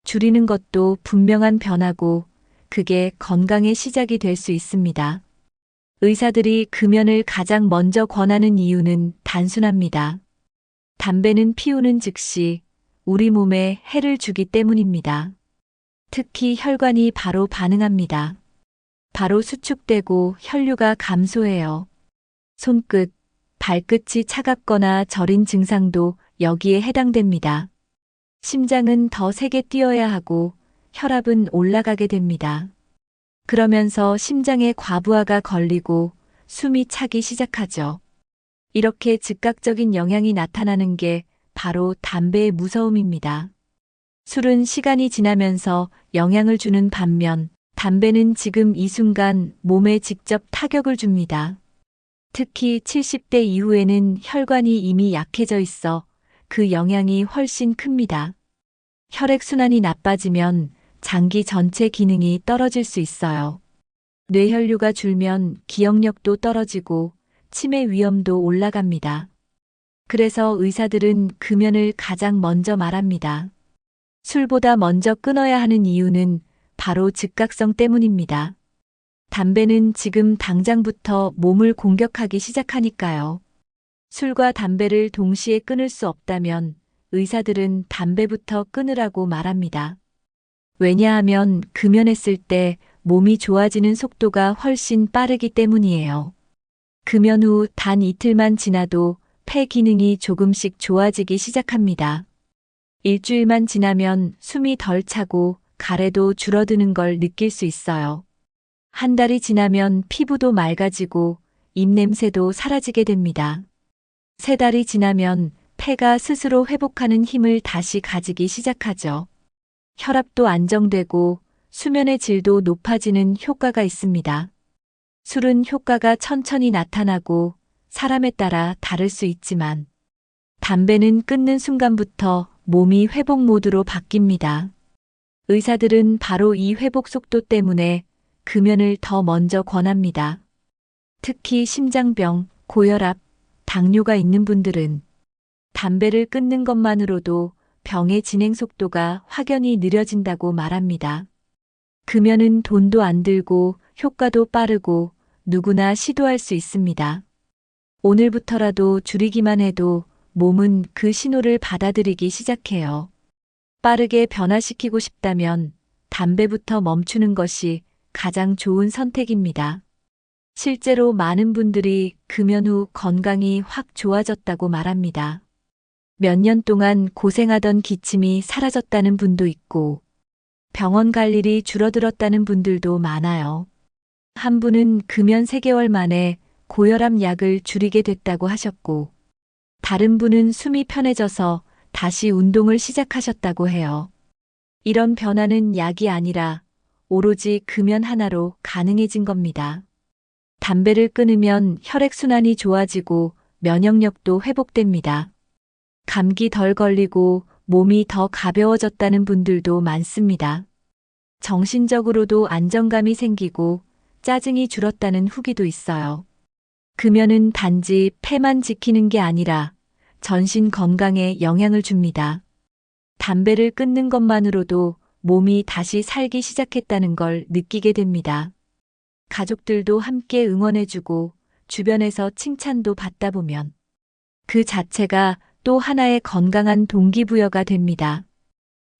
Speaker 1: 줄이는 것도 분명한 변화고 그게 건강의 시작이 될 수 있습니다. 의사들이 금연을 가장 먼저 권하는 이유는 단순합니다. 담배는 피우는 즉시 우리 몸에 해를 주기 때문입니다. 특히 혈관이 바로 반응합니다. 바로 수축되고 혈류가 감소해요. 손끝, 발끝이 차갑거나 저린 증상도 여기에 해당됩니다. 심장은 더 세게 뛰어야 하고 혈압은 올라가게 됩니다. 그러면서 심장에 과부하가 걸리고 숨이 차기 시작하죠. 이렇게 즉각적인 영향이 나타나는 게 바로 담배의 무서움입니다. 술은 시간이 지나면서 영향을 주는 반면 담배는 지금 이 순간 몸에 직접 타격을 줍니다. 특히 70대 이후에는 혈관이 이미 약해져 있어 그 영향이 훨씬 큽니다. 혈액순환이 나빠지면 장기 전체 기능이 떨어질 수 있어요. 뇌혈류가 줄면 기억력도 떨어지고 치매 위험도 올라갑니다. 그래서 의사들은 금연을 가장 먼저 말합니다. 술보다 먼저 끊어야 하는 이유는 바로 즉각성 때문입니다. 담배는 지금 당장부터 몸을 공격하기 시작하니까요. 술과 담배를 동시에 끊을 수 없다면 의사들은 담배부터 끊으라고 말합니다. 왜냐하면 금연했을 때 몸이 좋아지는 속도가 훨씬 빠르기 때문이에요. 금연 후 단 이틀만 지나도 폐 기능이 조금씩 좋아지기 시작합니다. 일주일만 지나면 숨이 덜 차고 가래도 줄어드는 걸 느낄 수 있어요. 한 달이 지나면 피부도 맑아지고 입냄새도 사라지게 됩니다. 3달이 지나면 폐가 스스로 회복하는 힘을 다시 가지기 시작하죠. 혈압도 안정되고 수면의 질도 높아지는 효과가 있습니다. 술은 효과가 천천히 나타나고 사람에 따라 다를 수 있지만 담배는 끊는 순간부터 몸이 회복 모드로 바뀝니다. 의사들은 바로 이 회복 속도 때문에 금연을 더 먼저 권합니다. 특히 심장병, 고혈압, 당뇨가 있는 분들은 담배를 끊는 것만으로도 병의 진행 속도가 확연히 느려진다고 말합니다. 금연은 돈도 안 들고 효과도 빠르고 누구나 시도할 수 있습니다. 오늘부터라도 줄이기만 해도 몸은 그 신호를 받아들이기 시작해요. 빠르게 변화시키고 싶다면 담배부터 멈추는 것이 가장 좋은 선택입니다. 실제로 많은 분들이 금연 후 건강이 확 좋아졌다고 말합니다. 몇 년 동안 고생하던 기침이 사라졌다는 분도 있고 병원 갈 일이 줄어들었다는 분들도 많아요. 한 분은 금연 3개월 만에 고혈압 약을 줄이게 됐다고 하셨고 다른 분은 숨이 편해져서 다시 운동을 시작하셨다고 해요. 이런 변화는 약이 아니라 오로지 금연 하나로 가능해진 겁니다. 담배를 끊으면 혈액순환이 좋아지고 면역력도 회복됩니다. 감기 덜 걸리고 몸이 더 가벼워졌다는 분들도 많습니다. 정신적으로도 안정감이 생기고 짜증이 줄었다는 후기도 있어요. 금연은 단지 폐만 지키는 게 아니라 전신 건강에 영향을 줍니다. 담배를 끊는 것만으로도 몸이 다시 살기 시작했다는 걸 느끼게 됩니다. 가족들도 함께 응원해주고 주변에서 칭찬도 받다 보면 그 자체가 또 하나의 건강한 동기부여가 됩니다.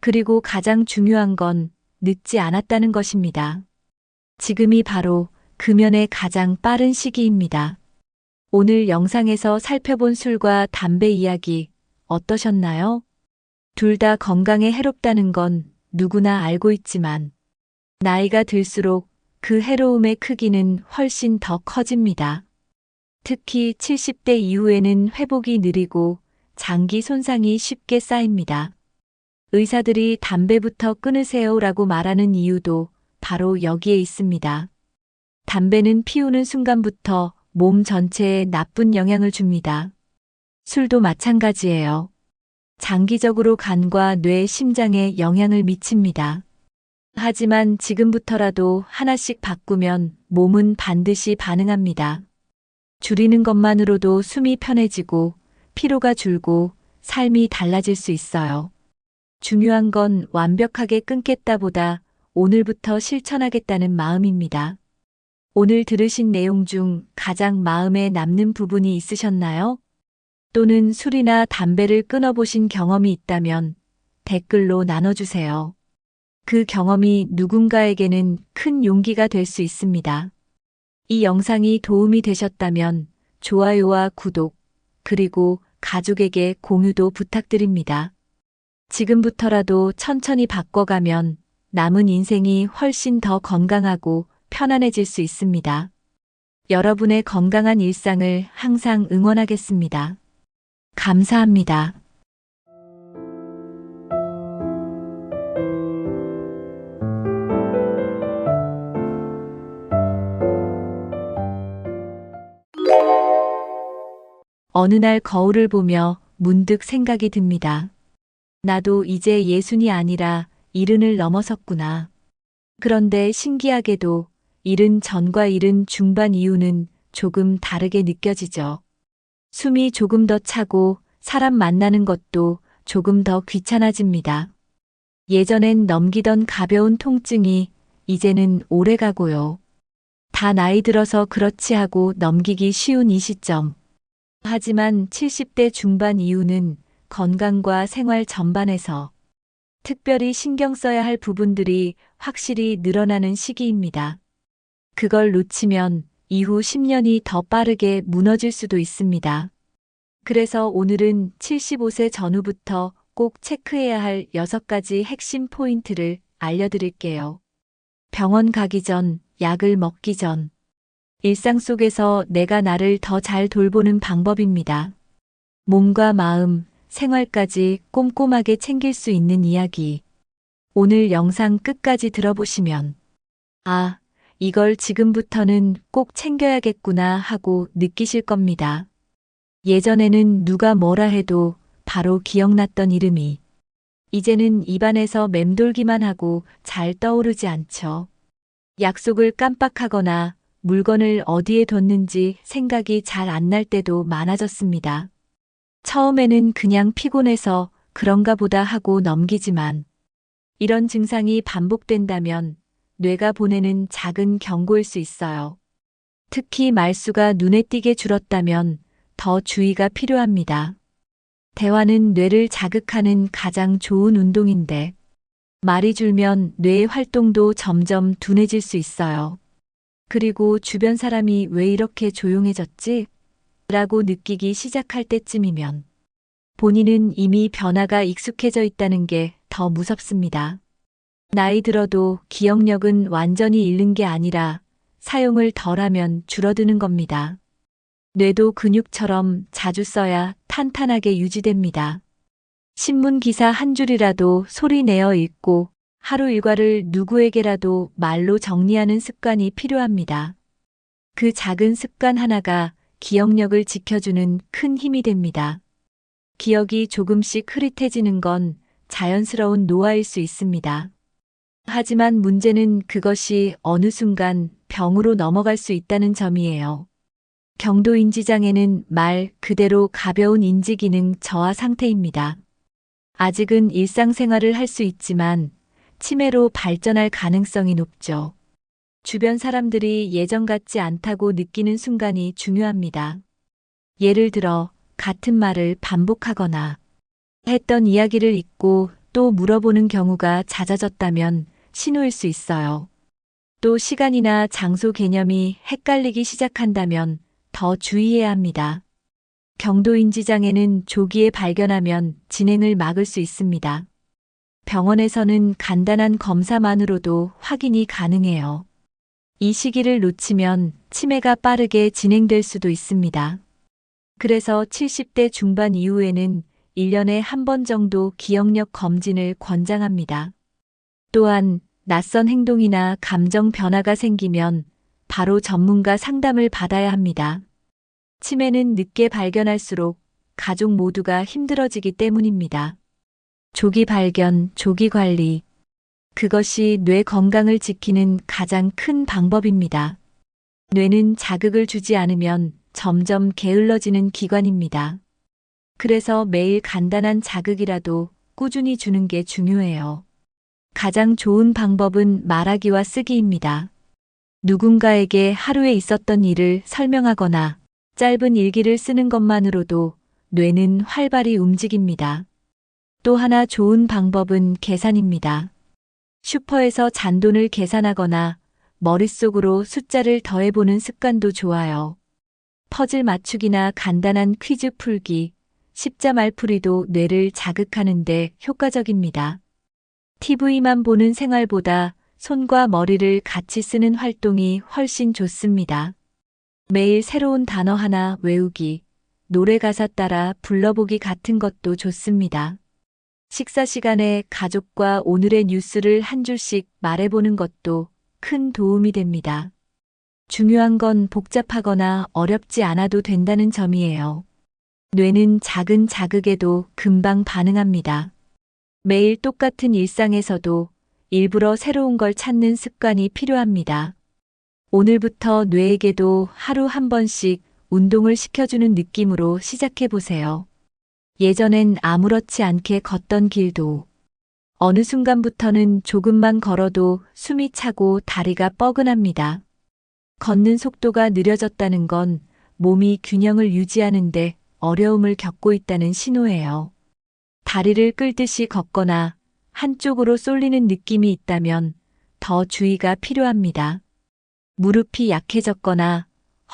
Speaker 1: 그리고 가장 중요한 건 늦지 않았다는 것입니다. 지금이 바로 금연의 가장 빠른 시기입니다. 오늘 영상에서 살펴본 술과 담배 이야기 어떠셨나요? 둘 다 건강에 해롭다는 건 누구나 알고 있지만 나이가 들수록 그 해로움의 크기는 훨씬 더 커집니다. 특히 70대 이후에는 회복이 느리고 장기 손상이 쉽게 쌓입니다. 의사들이 담배부터 끊으세요라고 말하는 이유도 바로 여기에 있습니다. 담배는 피우는 순간부터 몸 전체에 나쁜 영향을 줍니다. 술도 마찬가지예요. 장기적으로 간과 뇌, 심장에 영향을 미칩니다. 하지만 지금부터라도 하나씩 바꾸면 몸은 반드시 반응합니다. 줄이는 것만으로도 숨이 편해지고 피로가 줄고 삶이 달라질 수 있어요. 중요한 건 완벽하게 끊겠다보다 오늘부터 실천하겠다는 마음입니다. 오늘 들으신 내용 중 가장 마음에 남는 부분이 있으셨나요? 또는 술이나 담배를 끊어보신 경험이 있다면 댓글로 나눠주세요. 그 경험이 누군가에게는 큰 용기가 될 수 있습니다. 이 영상이 도움이 되셨다면 좋아요와 구독, 그리고 가족에게 공유도 부탁드립니다. 지금부터라도 천천히 바꿔가면 남은 인생이 훨씬 더 건강하고 편안해질 수 있습니다. 여러분의 건강한 일상을 항상 응원하겠습니다. 감사합니다. 어느 날 거울을 보며 문득 생각이 듭니다. 나도 이제 예순이 아니라 70을 넘어섰구나. 그런데 신기하게도 70 전과 70 중반 이후는 조금 다르게 느껴지죠. 숨이 조금 더 차고 사람 만나는 것도 조금 더 귀찮아집니다. 예전엔 넘기던 가벼운 통증이 이제는 오래 가고요. 다 나이 들어서 그렇지 하고 넘기기 쉬운 이 시점. 하지만 70대 중반 이후는 건강과 생활 전반에서 특별히 신경 써야 할 부분들이 확실히 늘어나는 시기입니다. 그걸 놓치면 이후 10년이 더 빠르게 무너질 수도 있습니다. 그래서 오늘은 75세 전후부터 꼭 체크해야 할 6가지 핵심 포인트를 알려드릴게요. 병원 가기 전, 약을 먹기 전. 일상 속에서 내가 나를 더 잘 돌보는 방법입니다. 몸과 마음, 생활까지 꼼꼼하게 챙길 수 있는 이야기. 오늘 영상 끝까지 들어보시면 아, 이걸 지금부터는 꼭 챙겨야겠구나 하고 느끼실 겁니다. 예전에는 누가 뭐라 해도 바로 기억났던 이름이 이제는 입안에서 맴돌기만 하고 잘 떠오르지 않죠. 약속을 깜빡하거나 물건을 어디에 뒀는지 생각이 잘 안 날 때도 많아졌습니다. 처음에는 그냥 피곤해서 그런가 보다 하고 넘기지만 이런 증상이 반복된다면 뇌가 보내는 작은 경고일 수 있어요. 특히 말수가 눈에 띄게 줄었다면 더 주의가 필요합니다. 대화는 뇌를 자극하는 가장 좋은 운동인데 말이 줄면 뇌의 활동도 점점 둔해질 수 있어요. 그리고 주변 사람이 왜 이렇게 조용해졌지? 라고 느끼기 시작할 때쯤이면 본인은 이미 변화가 익숙해져 있다는 게 더 무섭습니다. 나이 들어도 기억력은 완전히 잃는 게 아니라 사용을 덜하면 줄어드는 겁니다. 뇌도 근육처럼 자주 써야 탄탄하게 유지됩니다. 신문 기사 한 줄이라도 소리 내어 읽고 하루 일과를 누구에게라도 말로 정리하는 습관이 필요합니다. 그 작은 습관 하나가 기억력을 지켜주는 큰 힘이 됩니다. 기억이 조금씩 흐릿해지는 건 자연스러운 노화일 수 있습니다. 하지만 문제는 그것이 어느 순간 병으로 넘어갈 수 있다는 점이에요. 경도인지장애는 말 그대로 가벼운 인지기능 저하 상태입니다. 아직은 일상생활을 할 수 있지만 치매로 발전할 가능성이 높죠. 주변 사람들이 예전 같지 않다고 느끼는 순간이 중요합니다. 예를 들어 같은 말을 반복하거나 했던 이야기를 잊고 또 물어보는 경우가 잦아졌다면 신호일 수 있어요. 또 시간이나 장소 개념이 헷갈리기 시작한다면 더 주의해야 합니다. 경도인지장애는 조기에 발견하면 진행을 막을 수 있습니다. 병원에서는 간단한 검사만으로도 확인이 가능해요. 이 시기를 놓치면 치매가 빠르게 진행될 수도 있습니다. 그래서 70대 중반 이후에는 1년에 한 번 정도 기억력 검진을 권장합니다. 또한 낯선 행동이나 감정 변화가 생기면 바로 전문가 상담을 받아야 합니다. 치매는 늦게 발견할수록 가족 모두가 힘들어지기 때문입니다. 조기 발견, 조기 관리. 그것이 뇌 건강을 지키는 가장 큰 방법입니다. 뇌는 자극을 주지 않으면 점점 게을러지는 기관입니다. 그래서 매일 간단한 자극이라도 꾸준히 주는 게 중요해요. 가장 좋은 방법은 말하기와 쓰기입니다. 누군가에게 하루에 있었던 일을 설명하거나 짧은 일기를 쓰는 것만으로도 뇌는 활발히 움직입니다. 또 하나 좋은 방법은 계산입니다. 슈퍼에서 잔돈을 계산하거나 머릿속으로 숫자를 더해보는 습관도 좋아요. 퍼즐 맞추기나 간단한 퀴즈 풀기, 십자 말풀이도 뇌를 자극하는데 효과적입니다. TV만 보는 생활보다 손과 머리를 같이 쓰는 활동이 훨씬 좋습니다. 매일 새로운 단어 하나 외우기, 노래 가사 따라 불러보기 같은 것도 좋습니다. 식사 시간에 가족과 오늘의 뉴스를 한 줄씩 말해보는 것도 큰 도움이 됩니다. 중요한 건 복잡하거나 어렵지 않아도 된다는 점이에요. 뇌는 작은 자극에도 금방 반응합니다. 매일 똑같은 일상에서도 일부러 새로운 걸 찾는 습관이 필요합니다. 오늘부터 뇌에게도 하루 한 번씩 운동을 시켜주는 느낌으로 시작해 보세요. 예전엔 아무렇지 않게 걷던 길도 어느 순간부터는 조금만 걸어도 숨이 차고 다리가 뻐근합니다. 걷는 속도가 느려졌다는 건 몸이 균형을 유지하는데 어려움을 겪고 있다는 신호예요. 다리를 끌듯이 걷거나 한쪽으로 쏠리는 느낌이 있다면 더 주의가 필요합니다. 무릎이 약해졌거나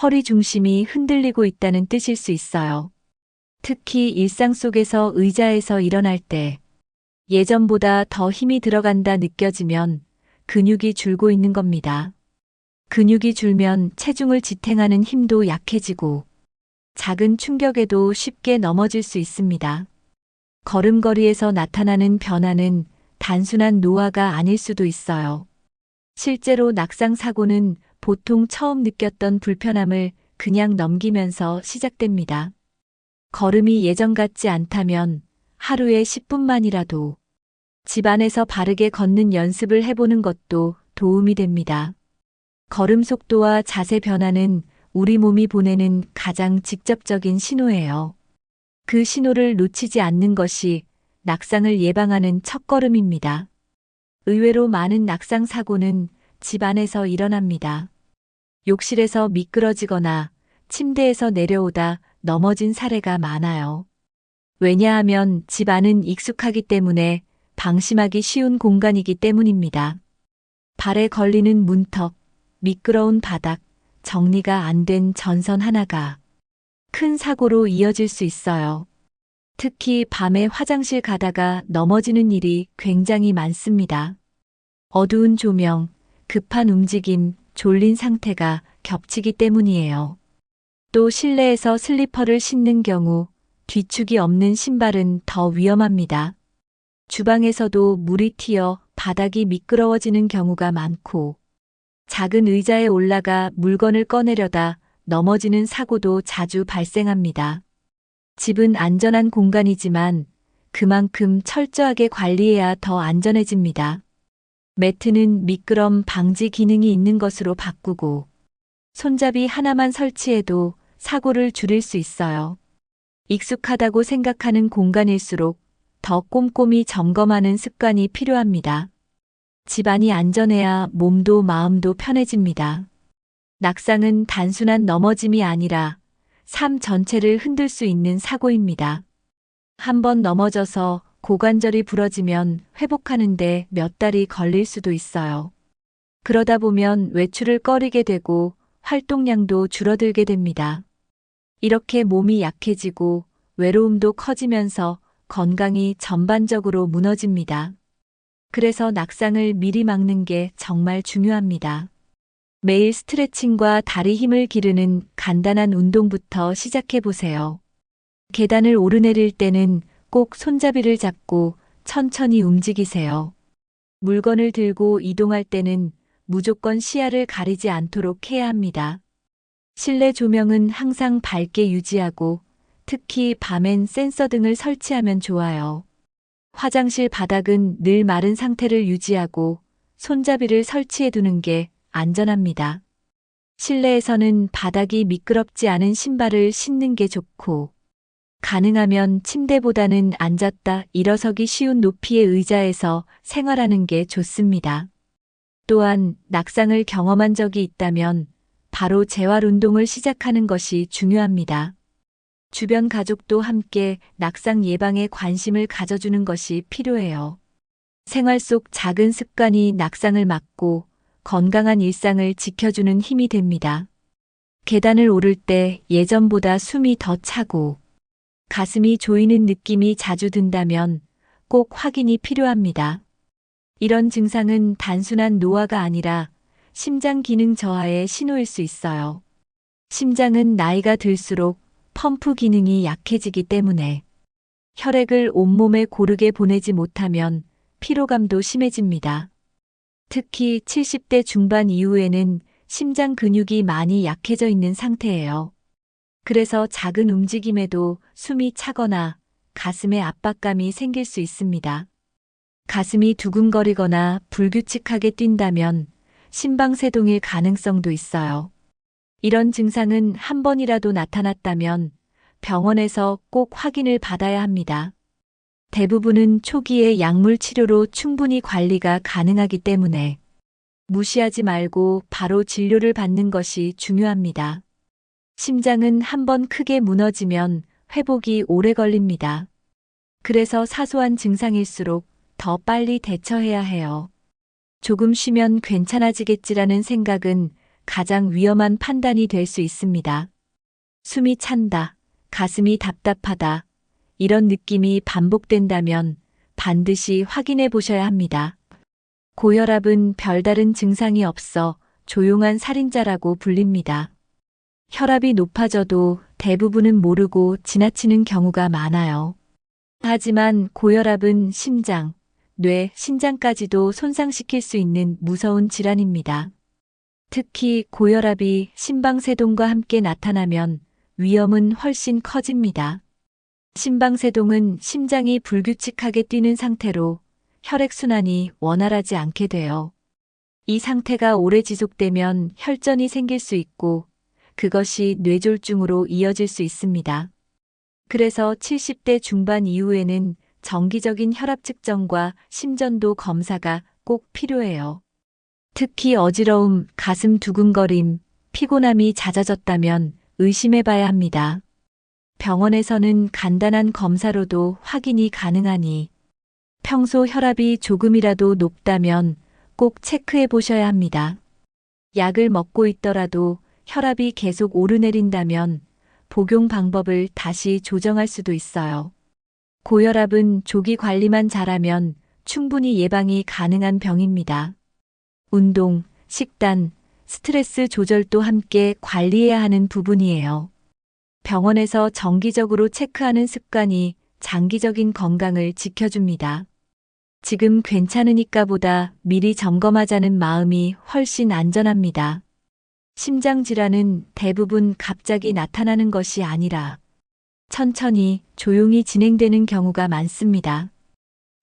Speaker 1: 허리 중심이 흔들리고 있다는 뜻일 수 있어요. 특히 일상 속에서 의자에서 일어날 때 예전보다 더 힘이 들어간다 느껴지면 근육이 줄고 있는 겁니다. 근육이 줄면 체중을 지탱하는 힘도 약해지고 작은 충격에도 쉽게 넘어질 수 있습니다. 걸음걸이에서 나타나는 변화는 단순한 노화가 아닐 수도 있어요. 실제로 낙상 사고는 보통 처음 느꼈던 불편함을 그냥 넘기면서 시작됩니다. 걸음이 예전 같지 않다면 하루에 10분만이라도 집 안에서 바르게 걷는 연습을 해보는 것도 도움이 됩니다. 걸음 속도와 자세 변화는 우리 몸이 보내는 가장 직접적인 신호예요. 그 신호를 놓치지 않는 것이 낙상을 예방하는 첫걸음입니다. 의외로 많은 낙상 사고는 집 안에서 일어납니다. 욕실에서 미끄러지거나 침대에서 내려오다 넘어진 사례가 많아요. 왜냐하면 집 안은 익숙하기 때문에 방심하기 쉬운 공간이기 때문입니다. 발에 걸리는 문턱, 미끄러운 바닥, 정리가 안 된 전선 하나가 큰 사고로 이어질 수 있어요. 특히 밤에 화장실 가다가 넘어지는 일이 굉장히 많습니다. 어두운 조명, 급한 움직임, 졸린 상태가 겹치기 때문이에요. 또 실내에서 슬리퍼를 신는 경우 뒤축이 없는 신발은 더 위험합니다. 주방에서도 물이 튀어 바닥이 미끄러워지는 경우가 많고 작은 의자에 올라가 물건을 꺼내려다 넘어지는 사고도 자주 발생합니다. 집은 안전한 공간이지만 그만큼 철저하게 관리해야 더 안전해집니다. 매트는 미끄럼 방지 기능이 있는 것으로 바꾸고 손잡이 하나만 설치해도 사고를 줄일 수 있어요. 익숙하다고 생각하는 공간일수록 더 꼼꼼히 점검하는 습관이 필요합니다. 집안이 안전해야 몸도 마음도 편해집니다. 낙상은 단순한 넘어짐이 아니라 삶 전체를 흔들 수 있는 사고입니다. 한번 넘어져서 고관절이 부러지면 회복하는데 몇 달이 걸릴 수도 있어요. 그러다 보면 외출을 꺼리게 되고 활동량도 줄어들게 됩니다. 이렇게 몸이 약해지고 외로움도 커지면서 건강이 전반적으로 무너집니다. 그래서 낙상을 미리 막는 게 정말 중요합니다. 매일 스트레칭과 다리 힘을 기르는 간단한 운동부터 시작해 보세요. 계단을 오르내릴 때는 꼭 손잡이를 잡고 천천히 움직이세요. 물건을 들고 이동할 때는 무조건 시야를 가리지 않도록 해야 합니다. 실내 조명은 항상 밝게 유지하고 특히 밤엔 센서 등을 설치하면 좋아요. 화장실 바닥은 늘 마른 상태를 유지하고 손잡이를 설치해 두는 게 안전합니다. 실내에서는 바닥이 미끄럽지 않은 신발을 신는 게 좋고 가능하면 침대보다는 앉았다 일어서기 쉬운 높이의 의자에서 생활하는 게 좋습니다. 또한 낙상을 경험한 적이 있다면 바로 재활 운동을 시작하는 것이 중요합니다. 주변 가족도 함께 낙상 예방에 관심을 가져주는 것이 필요해요. 생활 속 작은 습관이 낙상을 막고 건강한 일상을 지켜주는 힘이 됩니다. 계단을 오를 때 예전보다 숨이 더 차고 가슴이 조이는 느낌이 자주 든다면 꼭 확인이 필요합니다. 이런 증상은 단순한 노화가 아니라 심장 기능 저하의 신호일 수 있어요. 심장은 나이가 들수록 펌프 기능이 약해지기 때문에 혈액을 온몸에 고르게 보내지 못하면 피로감도 심해집니다. 특히 70대 중반 이후에는 심장 근육이 많이 약해져 있는 상태예요. 그래서 작은 움직임에도 숨이 차거나 가슴에 압박감이 생길 수 있습니다. 가슴이 두근거리거나 불규칙하게 뛴다면 심방세동일 가능성도 있어요. 이런 증상은 한 번이라도 나타났다면 병원에서 꼭 확인을 받아야 합니다. 대부분은 초기의 약물 치료로 충분히 관리가 가능하기 때문에 무시하지 말고 바로 진료를 받는 것이 중요합니다. 심장은 한 번 크게 무너지면 회복이 오래 걸립니다. 그래서 사소한 증상일수록 더 빨리 대처해야 해요. 조금 쉬면 괜찮아지겠지라는 생각은 가장 위험한 판단이 될 수 있습니다. 숨이 찬다, 가슴이 답답하다, 이런 느낌이 반복된다면 반드시 확인해 보셔야 합니다. 고혈압은 별다른 증상이 없어 조용한 살인자라고 불립니다. 혈압이 높아져도 대부분은 모르고 지나치는 경우가 많아요. 하지만 고혈압은 심장, 뇌, 신장까지도 손상시킬 수 있는 무서운 질환입니다. 특히 고혈압이 심방세동과 함께 나타나면 위험은 훨씬 커집니다. 심방세동은 심장이 불규칙하게 뛰는 상태로 혈액순환이 원활하지 않게 돼요. 이 상태가 오래 지속되면 혈전이 생길 수 있고 그것이 뇌졸중으로 이어질 수 있습니다. 그래서 70대 중반 이후에는 정기적인 혈압 측정과 심전도 검사가 꼭 필요해요. 특히 어지러움, 가슴 두근거림, 피곤함이 잦아졌다면 의심해 봐야 합니다. 병원에서는 간단한 검사로도 확인이 가능하니 평소 혈압이 조금이라도 높다면 꼭 체크해 보셔야 합니다. 약을 먹고 있더라도 혈압이 계속 오르내린다면 복용 방법을 다시 조정할 수도 있어요. 고혈압은 조기 관리만 잘하면 충분히 예방이 가능한 병입니다. 운동, 식단, 스트레스 조절도 함께 관리해야 하는 부분이에요. 병원에서 정기적으로 체크하는 습관이 장기적인 건강을 지켜줍니다. 지금 괜찮으니까 보다 미리 점검하자는 마음이 훨씬 안전합니다. 심장 질환은 대부분 갑자기 나타나는 것이 아니라 천천히 조용히 진행되는 경우가 많습니다.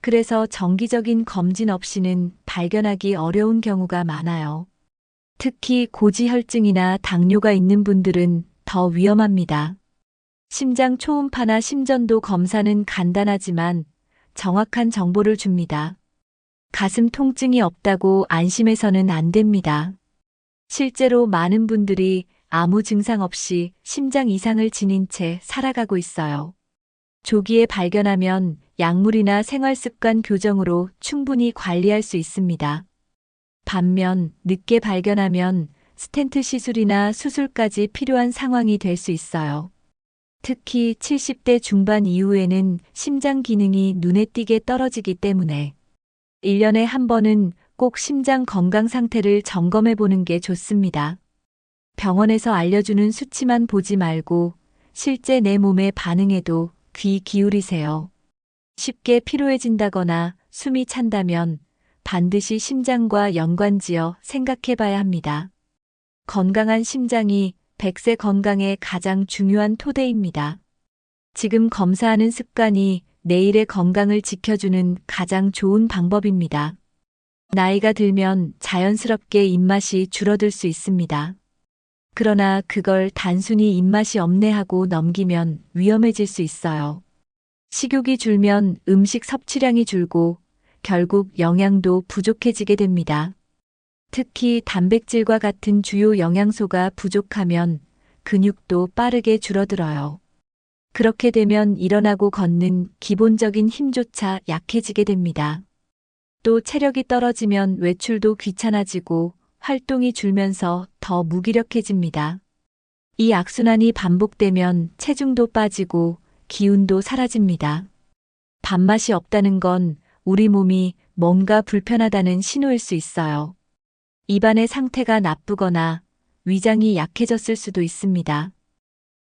Speaker 1: 그래서 정기적인 검진 없이는 발견하기 어려운 경우가 많아요. 특히 고지혈증이나 당뇨가 있는 분들은 더 위험합니다. 심장 초음파나 심전도 검사는 간단하지만 정확한 정보를 줍니다. 가슴 통증이 없다고 안심해서는 안 됩니다. 실제로 많은 분들이 아무 증상 없이 심장 이상을 지닌 채 살아가고 있어요. 조기에 발견하면 약물이나 생활습관 교정으로 충분히 관리할 수 있습니다. 반면 늦게 발견하면 스텐트 시술이나 수술까지 필요한 상황이 될 수 있어요. 특히 70대 중반 이후에는 심장 기능이 눈에 띄게 떨어지기 때문에 1년에 한 번은 꼭 심장 건강 상태를 점검해 보는 게 좋습니다. 병원에서 알려주는 수치만 보지 말고 실제 내 몸의 반응에도 귀 기울이세요. 쉽게 피로해진다거나 숨이 찬다면 반드시 심장과 연관지어 생각해 봐야 합니다. 건강한 심장이 100세 건강의 가장 중요한 토대입니다. 지금 검사하는 습관이 내일의 건강을 지켜주는 가장 좋은 방법입니다. 나이가 들면 자연스럽게 입맛이 줄어들 수 있습니다. 그러나 그걸 단순히 입맛이 없네 하고 넘기면 위험해질 수 있어요. 식욕이 줄면 음식 섭취량이 줄고 결국 영양도 부족해지게 됩니다. 특히 단백질과 같은 주요 영양소가 부족하면 근육도 빠르게 줄어들어요. 그렇게 되면 일어나고 걷는 기본적인 힘조차 약해지게 됩니다. 또 체력이 떨어지면 외출도 귀찮아지고 활동이 줄면서 더 무기력해집니다. 이 악순환이 반복되면 체중도 빠지고 기운도 사라집니다. 밥맛이 없다는 건 우리 몸이 뭔가 불편하다는 신호일 수 있어요. 입안의 상태가 나쁘거나 위장이 약해졌을 수도 있습니다.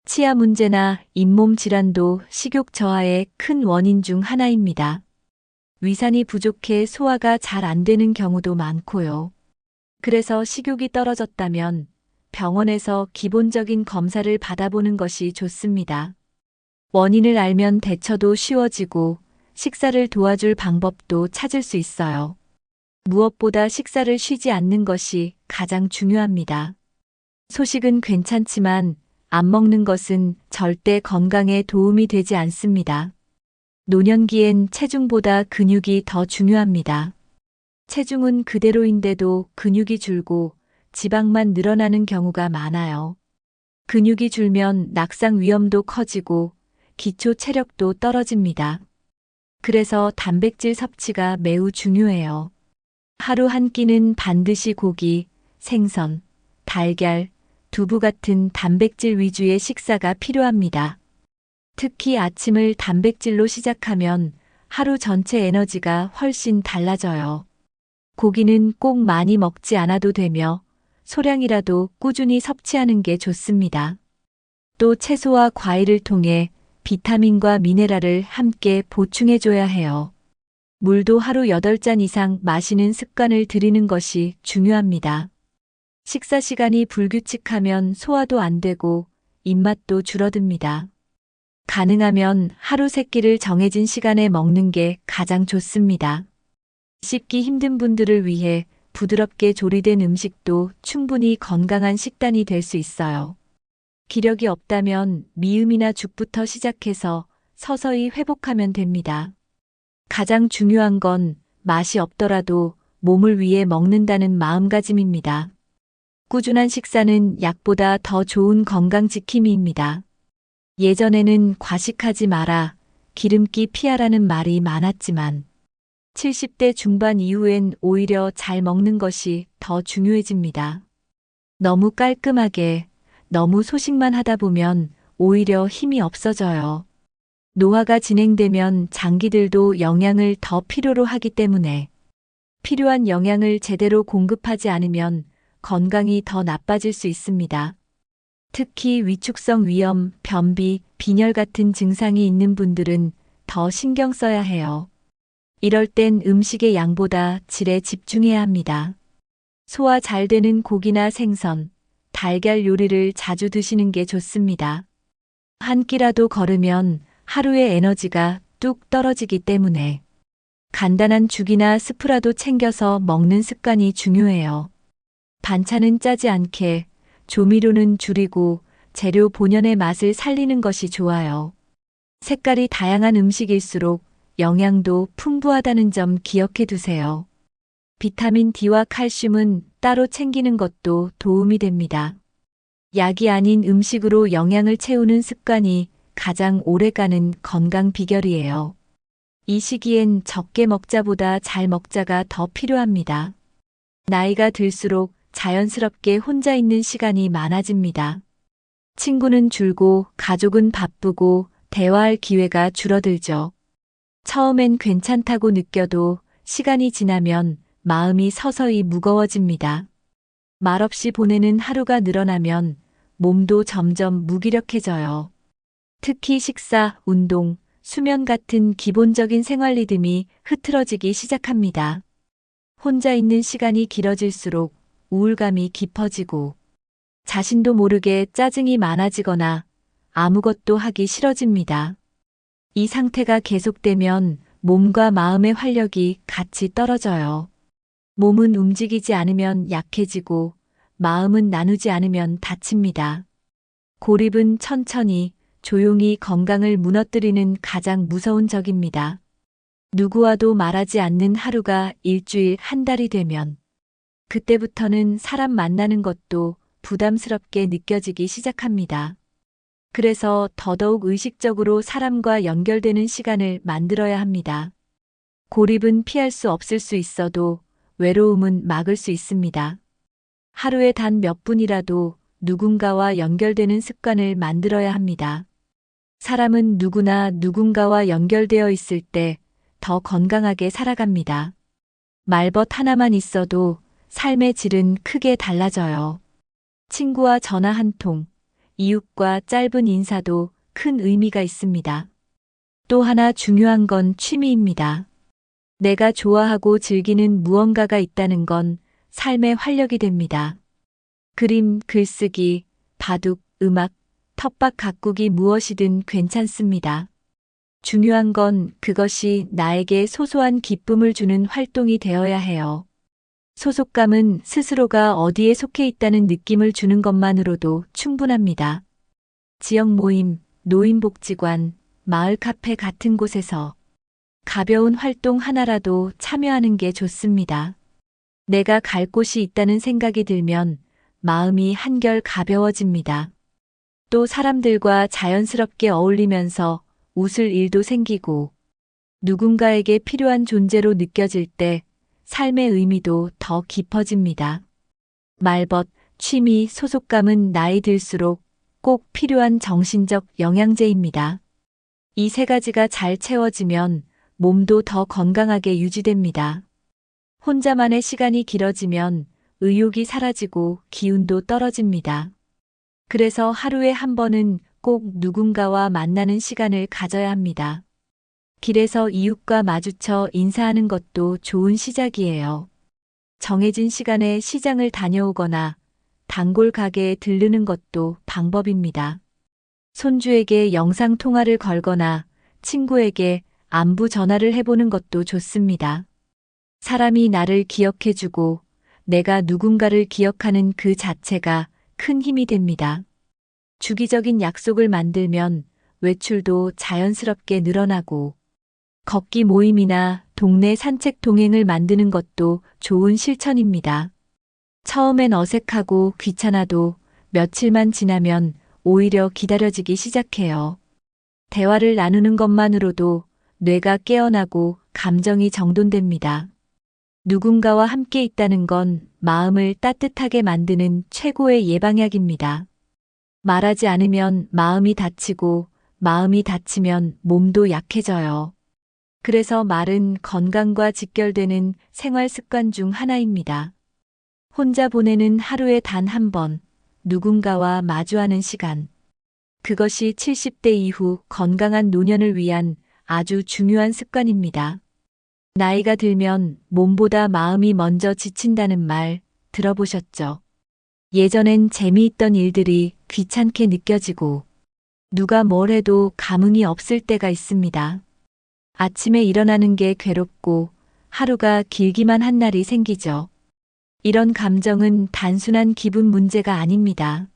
Speaker 1: 치아 문제나 잇몸 질환도 식욕 저하의 큰 원인 중 하나입니다. 위산이 부족해 소화가 잘 안 되는 경우도 많고요. 그래서 식욕이 떨어졌다면 병원에서 기본적인 검사를 받아보는 것이 좋습니다. 원인을 알면 대처도 쉬워지고 식사를 도와줄 방법도 찾을 수 있어요. 무엇보다 식사를 쉬지 않는 것이 가장 중요합니다. 소식은 괜찮지만 안 먹는 것은 절대 건강에 도움이 되지 않습니다. 노년기엔 체중보다 근육이 더 중요합니다. 체중은 그대로인데도 근육이 줄고 지방만 늘어나는 경우가 많아요. 근육이 줄면 낙상 위험도 커지고 기초 체력도 떨어집니다. 그래서 단백질 섭취가 매우 중요해요. 하루 한 끼는 반드시 고기, 생선, 달걀, 두부 같은 단백질 위주의 식사가 필요합니다. 특히 아침을 단백질로 시작하면 하루 전체 에너지가 훨씬 달라져요. 고기는 꼭 많이 먹지 않아도 되며 소량이라도 꾸준히 섭취하는 게 좋습니다. 또 채소와 과일을 통해 비타민과 미네랄을 함께 보충해줘야 해요. 물도 하루 8잔 이상 마시는 습관을 들이는 것이 중요합니다. 식사 시간이 불규칙하면 소화도 안 되고 입맛도 줄어듭니다. 가능하면 하루 3끼를 정해진 시간에 먹는 게 가장 좋습니다. 씹기 힘든 분들을 위해 부드럽게 조리된 음식도 충분히 건강한 식단이 될 수 있어요. 기력이 없다면 미음이나 죽부터 시작해서 서서히 회복하면 됩니다. 가장 중요한 건 맛이 없더라도 몸을 위해 먹는다는 마음가짐입니다. 꾸준한 식사는 약보다 더 좋은 건강 지킴이입니다. 예전에는 과식하지 마라, 기름기 피하라는 말이 많았지만 70대 중반 이후엔 오히려 잘 먹는 것이 더 중요해집니다. 너무 깔끔하게, 너무 소식만 하다 보면 오히려 힘이 없어져요. 노화가 진행되면 장기들도 영양을 더 필요로 하기 때문에 필요한 영양을 제대로 공급하지 않으면 건강이 더 나빠질 수 있습니다. 특히 위축성 위염, 변비, 빈혈 같은 증상이 있는 분들은 더 신경 써야 해요. 이럴 땐 음식의 양보다 질에 집중해야 합니다. 소화 잘 되는 고기나 생선, 달걀 요리를 자주 드시는 게 좋습니다. 한 끼라도 걸으면 하루의 에너지가 뚝 떨어지기 때문에 간단한 죽이나 스프라도 챙겨서 먹는 습관이 중요해요. 반찬은 짜지 않게, 조미료는 줄이고 재료 본연의 맛을 살리는 것이 좋아요. 색깔이 다양한 음식일수록 영양도 풍부하다는 점 기억해 두세요. 비타민 D와 칼슘은 따로 챙기는 것도 도움이 됩니다. 약이 아닌 음식으로 영양을 채우는 습관이 가장 오래가는 건강 비결이에요. 이 시기엔 적게 먹자보다 잘 먹자가 더 필요합니다. 나이가 들수록 자연스럽게 혼자 있는 시간이 많아집니다. 친구는 줄고 가족은 바쁘고 대화할 기회가 줄어들죠. 처음엔 괜찮다고 느껴도 시간이 지나면 마음이 서서히 무거워집니다. 말없이 보내는 하루가 늘어나면 몸도 점점 무기력해져요. 특히 식사, 운동, 수면 같은 기본적인 생활 리듬이 흐트러지기 시작합니다. 혼자 있는 시간이 길어질수록 우울감이 깊어지고 자신도 모르게 짜증이 많아지거나 아무것도 하기 싫어집니다. 이 상태가 계속되면 몸과 마음의 활력이 같이 떨어져요. 몸은 움직이지 않으면 약해지고 마음은 나누지 않으면 다칩니다. 고립은 천천히, 조용히 건강을 무너뜨리는 가장 무서운 적입니다. 누구와도 말하지 않는 하루가 일주일, 한 달이 되면 그때부터는 사람 만나는 것도 부담스럽게 느껴지기 시작합니다. 그래서 더더욱 의식적으로 사람과 연결되는 시간을 만들어야 합니다. 고립은 피할 수 없을 수 있어도 외로움은 막을 수 있습니다. 하루에 단 몇 분이라도 누군가와 연결되는 습관을 만들어야 합니다. 사람은 누구나 누군가와 연결되어 있을 때 더 건강하게 살아갑니다. 말벗 하나만 있어도 삶의 질은 크게 달라져요. 친구와 전화 한 통, 이웃과 짧은 인사도 큰 의미가 있습니다. 또 하나 중요한 건 취미입니다. 내가 좋아하고 즐기는 무언가가 있다는 건 삶의 활력이 됩니다. 그림, 글쓰기, 바둑, 음악, 텃밭 가꾸기 무엇이든 괜찮습니다. 중요한 건 그것이 나에게 소소한 기쁨을 주는 활동이 되어야 해요. 소속감은 스스로가 어디에 속해 있다는 느낌을 주는 것만으로도 충분합니다. 지역 모임, 노인복지관, 마을 카페 같은 곳에서 가벼운 활동 하나라도 참여하는 게 좋습니다. 내가 갈 곳이 있다는 생각이 들면 마음이 한결 가벼워집니다. 또 사람들과 자연스럽게 어울리면서 웃을 일도 생기고 누군가에게 필요한 존재로 느껴질 때 삶의 의미도 더 깊어집니다. 말벗, 취미, 소속감은 나이 들수록 꼭 필요한 정신적 영양제입니다. 이 세 가지가 잘 채워지면 몸도 더 건강하게 유지됩니다. 혼자만의 시간이 길어지면 의욕이 사라지고 기운도 떨어집니다. 그래서 하루에 한 번은 꼭 누군가와 만나는 시간을 가져야 합니다. 길에서 이웃과 마주쳐 인사하는 것도 좋은 시작이에요. 정해진 시간에 시장을 다녀오거나 단골 가게에 들르는 것도 방법입니다. 손주에게 영상 통화를 걸거나 친구에게 안부 전화를 해보는 것도 좋습니다. 사람이 나를 기억해주고 내가 누군가를 기억하는 그 자체가 큰 힘이 됩니다. 주기적인 약속을 만들면 외출도 자연스럽게 늘어나고 걷기 모임이나 동네 산책 동행을 만드는 것도 좋은 실천입니다. 처음엔 어색하고 귀찮아도 며칠만 지나면 오히려 기다려지기 시작해요. 대화를 나누는 것만으로도 뇌가 깨어나고 감정이 정돈됩니다. 누군가와 함께 있다는 건 마음을 따뜻하게 만드는 최고의 예방약입니다. 말하지 않으면 마음이 다치고 마음이 다치면 몸도 약해져요. 그래서 말은 건강과 직결되는 생활 습관 중 하나입니다. 혼자 보내는 하루에 단 한 번, 누군가와 마주하는 시간. 그것이 70대 이후 건강한 노년을 위한 아주 중요한 습관입니다. 나이가 들면 몸보다 마음이 먼저 지친다는 말 들어보셨죠? 예전엔 재미있던 일들이 귀찮게 느껴지고 누가 뭘 해도 감흥이 없을 때가 있습니다. 아침에 일어나는 게 괴롭고 하루가 길기만 한 날이 생기죠. 이런 감정은 단순한 기분 문제가 아닙니다.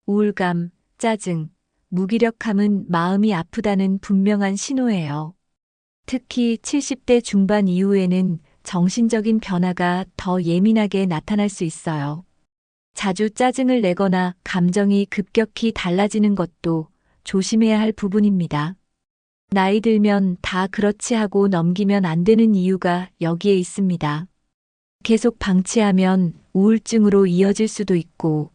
Speaker 1: 우울감, 짜증, 무기력함은 마음이 아프다는 분명한 신호예요. 특히 70대 중반 이후에는 정신적인 변화가 더 예민하게 나타날 수 있어요. 자주 짜증을 내거나 감정이 급격히 달라지는 것도 조심해야 할 부분입니다. 나이 들면 다 그렇지 하고 넘기면 안 되는 이유가 여기에 있습니다. 계속 방치하면 우울증으로 이어질 수도 있고,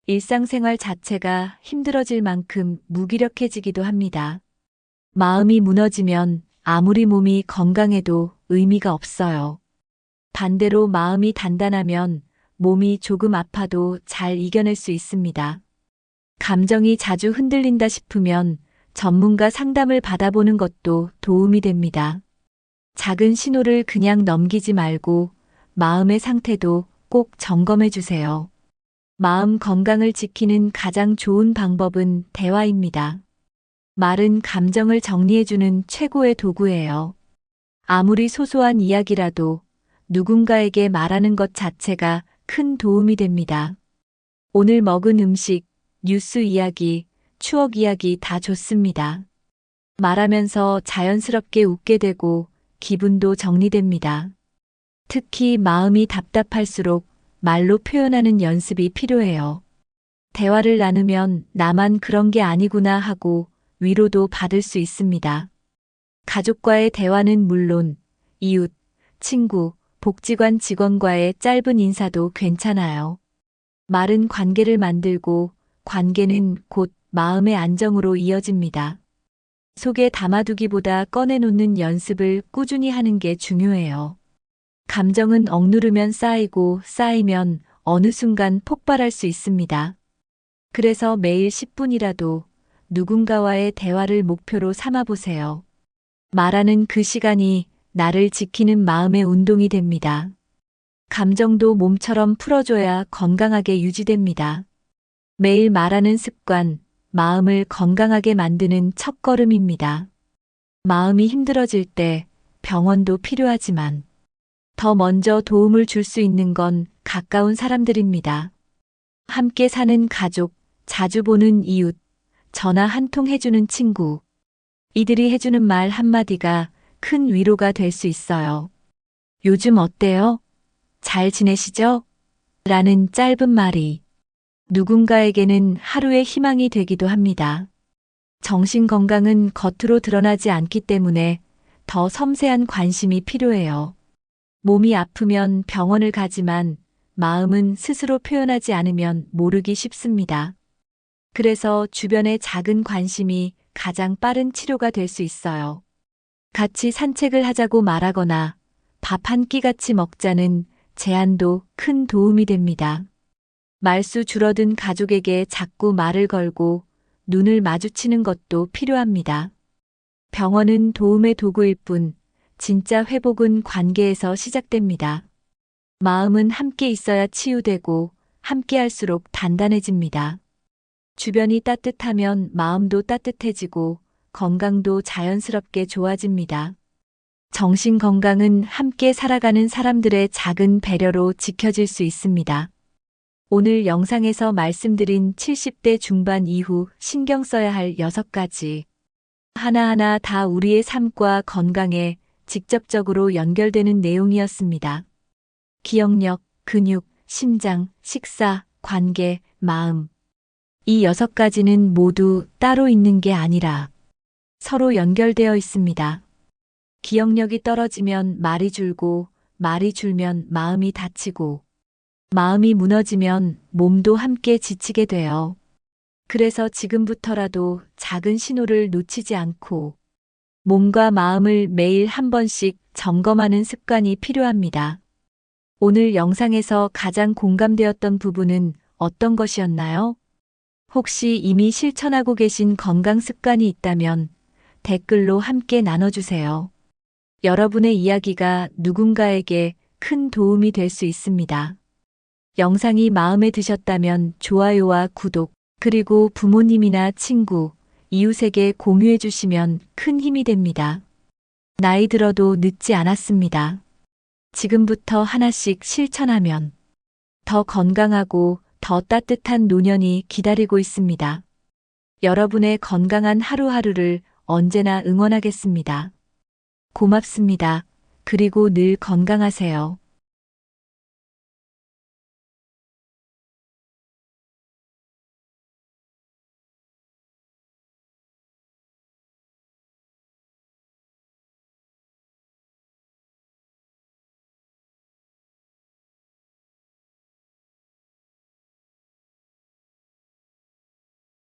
Speaker 1: 일상생활 자체가 힘들어질 만큼 무기력해지기도 합니다. 마음이 무너지면 아무리 몸이 건강해도 의미가 없어요. 반대로 마음이 단단하면 몸이 조금 아파도 잘 이겨낼 수 있습니다. 감정이 자주 흔들린다 싶으면 전문가 상담을 받아보는 것도 도움이 됩니다. 작은 신호를 그냥 넘기지 말고 마음의 상태도 꼭 점검해 주세요. 마음 건강을 지키는 가장 좋은 방법은 대화입니다. 말은 감정을 정리해주는 최고의 도구예요. 아무리 소소한 이야기라도 누군가에게 말하는 것 자체가 큰 도움이 됩니다. 오늘 먹은 음식, 뉴스 이야기, 추억 이야기 다 좋습니다. 말하면서 자연스럽게 웃게 되고 기분도 정리됩니다. 특히 마음이 답답할수록 말로 표현하는 연습이 필요해요. 대화를 나누면 나만 그런 게 아니구나 하고 위로도 받을 수 있습니다. 가족과의 대화는 물론 이웃, 친구, 복지관 직원과의 짧은 인사도 괜찮아요. 말은 관계를 만들고 관계는 곧 마음의 안정으로 이어집니다. 속에 담아두기보다 꺼내놓는 연습을 꾸준히 하는 게 중요해요. 감정은 억누르면 쌓이고 쌓이면 어느 순간 폭발할 수 있습니다. 그래서 매일 10분이라도 누군가와의 대화를 목표로 삼아보세요. 말하는 그 시간이 나를 지키는 마음의 운동이 됩니다. 감정도 몸처럼 풀어줘야 건강하게 유지됩니다. 매일 말하는 습관, 마음을 건강하게 만드는 첫걸음입니다. 마음이 힘들어질 때 병원도 필요하지만 더 먼저 도움을 줄 수 있는 건 가까운 사람들입니다. 함께 사는 가족, 자주 보는 이웃, 전화 한 통 해주는 친구. 이들이 해주는 말 한마디가 큰 위로가 될 수 있어요. 요즘 어때요? 잘 지내시죠? 라는 짧은 말이 누군가에게는 하루의 희망이 되기도 합니다. 정신 건강은 겉으로 드러나지 않기 때문에 더 섬세한 관심이 필요해요. 몸이 아프면 병원을 가지만 마음은 스스로 표현하지 않으면 모르기 쉽습니다. 그래서 주변의 작은 관심이 가장 빠른 치료가 될 수 있어요. 같이 산책을 하자고 말하거나 밥 한 끼 같이 먹자는 제안도 큰 도움이 됩니다. 말수 줄어든 가족에게 자꾸 말을 걸고 눈을 마주치는 것도 필요합니다. 병원은 도움의 도구일 뿐 진짜 회복은 관계에서 시작됩니다. 마음은 함께 있어야 치유되고 함께 할수록 단단해집니다. 주변이 따뜻하면 마음도 따뜻해지고 건강도 자연스럽게 좋아집니다. 정신 건강은 함께 살아가는 사람들의 작은 배려로 지켜질 수 있습니다. 오늘 영상에서 말씀드린 70대 중반 이후 신경 써야 할 6가지. 하나하나 다 우리의 삶과 건강에 직접적으로 연결되는 내용이었습니다. 기억력, 근육, 심장, 식사, 관계, 마음. 이 6가지는 모두 따로 있는 게 아니라 서로 연결되어 있습니다. 기억력이 떨어지면 말이 줄고, 말이 줄면 마음이 다치고, 마음이 무너지면 몸도 함께 지치게 돼요. 그래서 지금부터라도 작은 신호를 놓치지 않고 몸과 마음을 매일 한 번씩 점검하는 습관이 필요합니다. 오늘 영상에서 가장 공감되었던 부분은 어떤 것이었나요? 혹시 이미 실천하고 계신 건강 습관이 있다면 댓글로 함께 나눠주세요. 여러분의 이야기가 누군가에게 큰 도움이 될 수 있습니다. 영상이 마음에 드셨다면 좋아요와 구독, 그리고 부모님이나 친구, 이웃에게 공유해 주시면 큰 힘이 됩니다. 나이 들어도 늦지 않았습니다. 지금부터 하나씩 실천하면 더 건강하고 더 따뜻한 노년이 기다리고 있습니다. 여러분의 건강한 하루하루를 언제나 응원하겠습니다. 고맙습니다. 그리고 늘 건강하세요.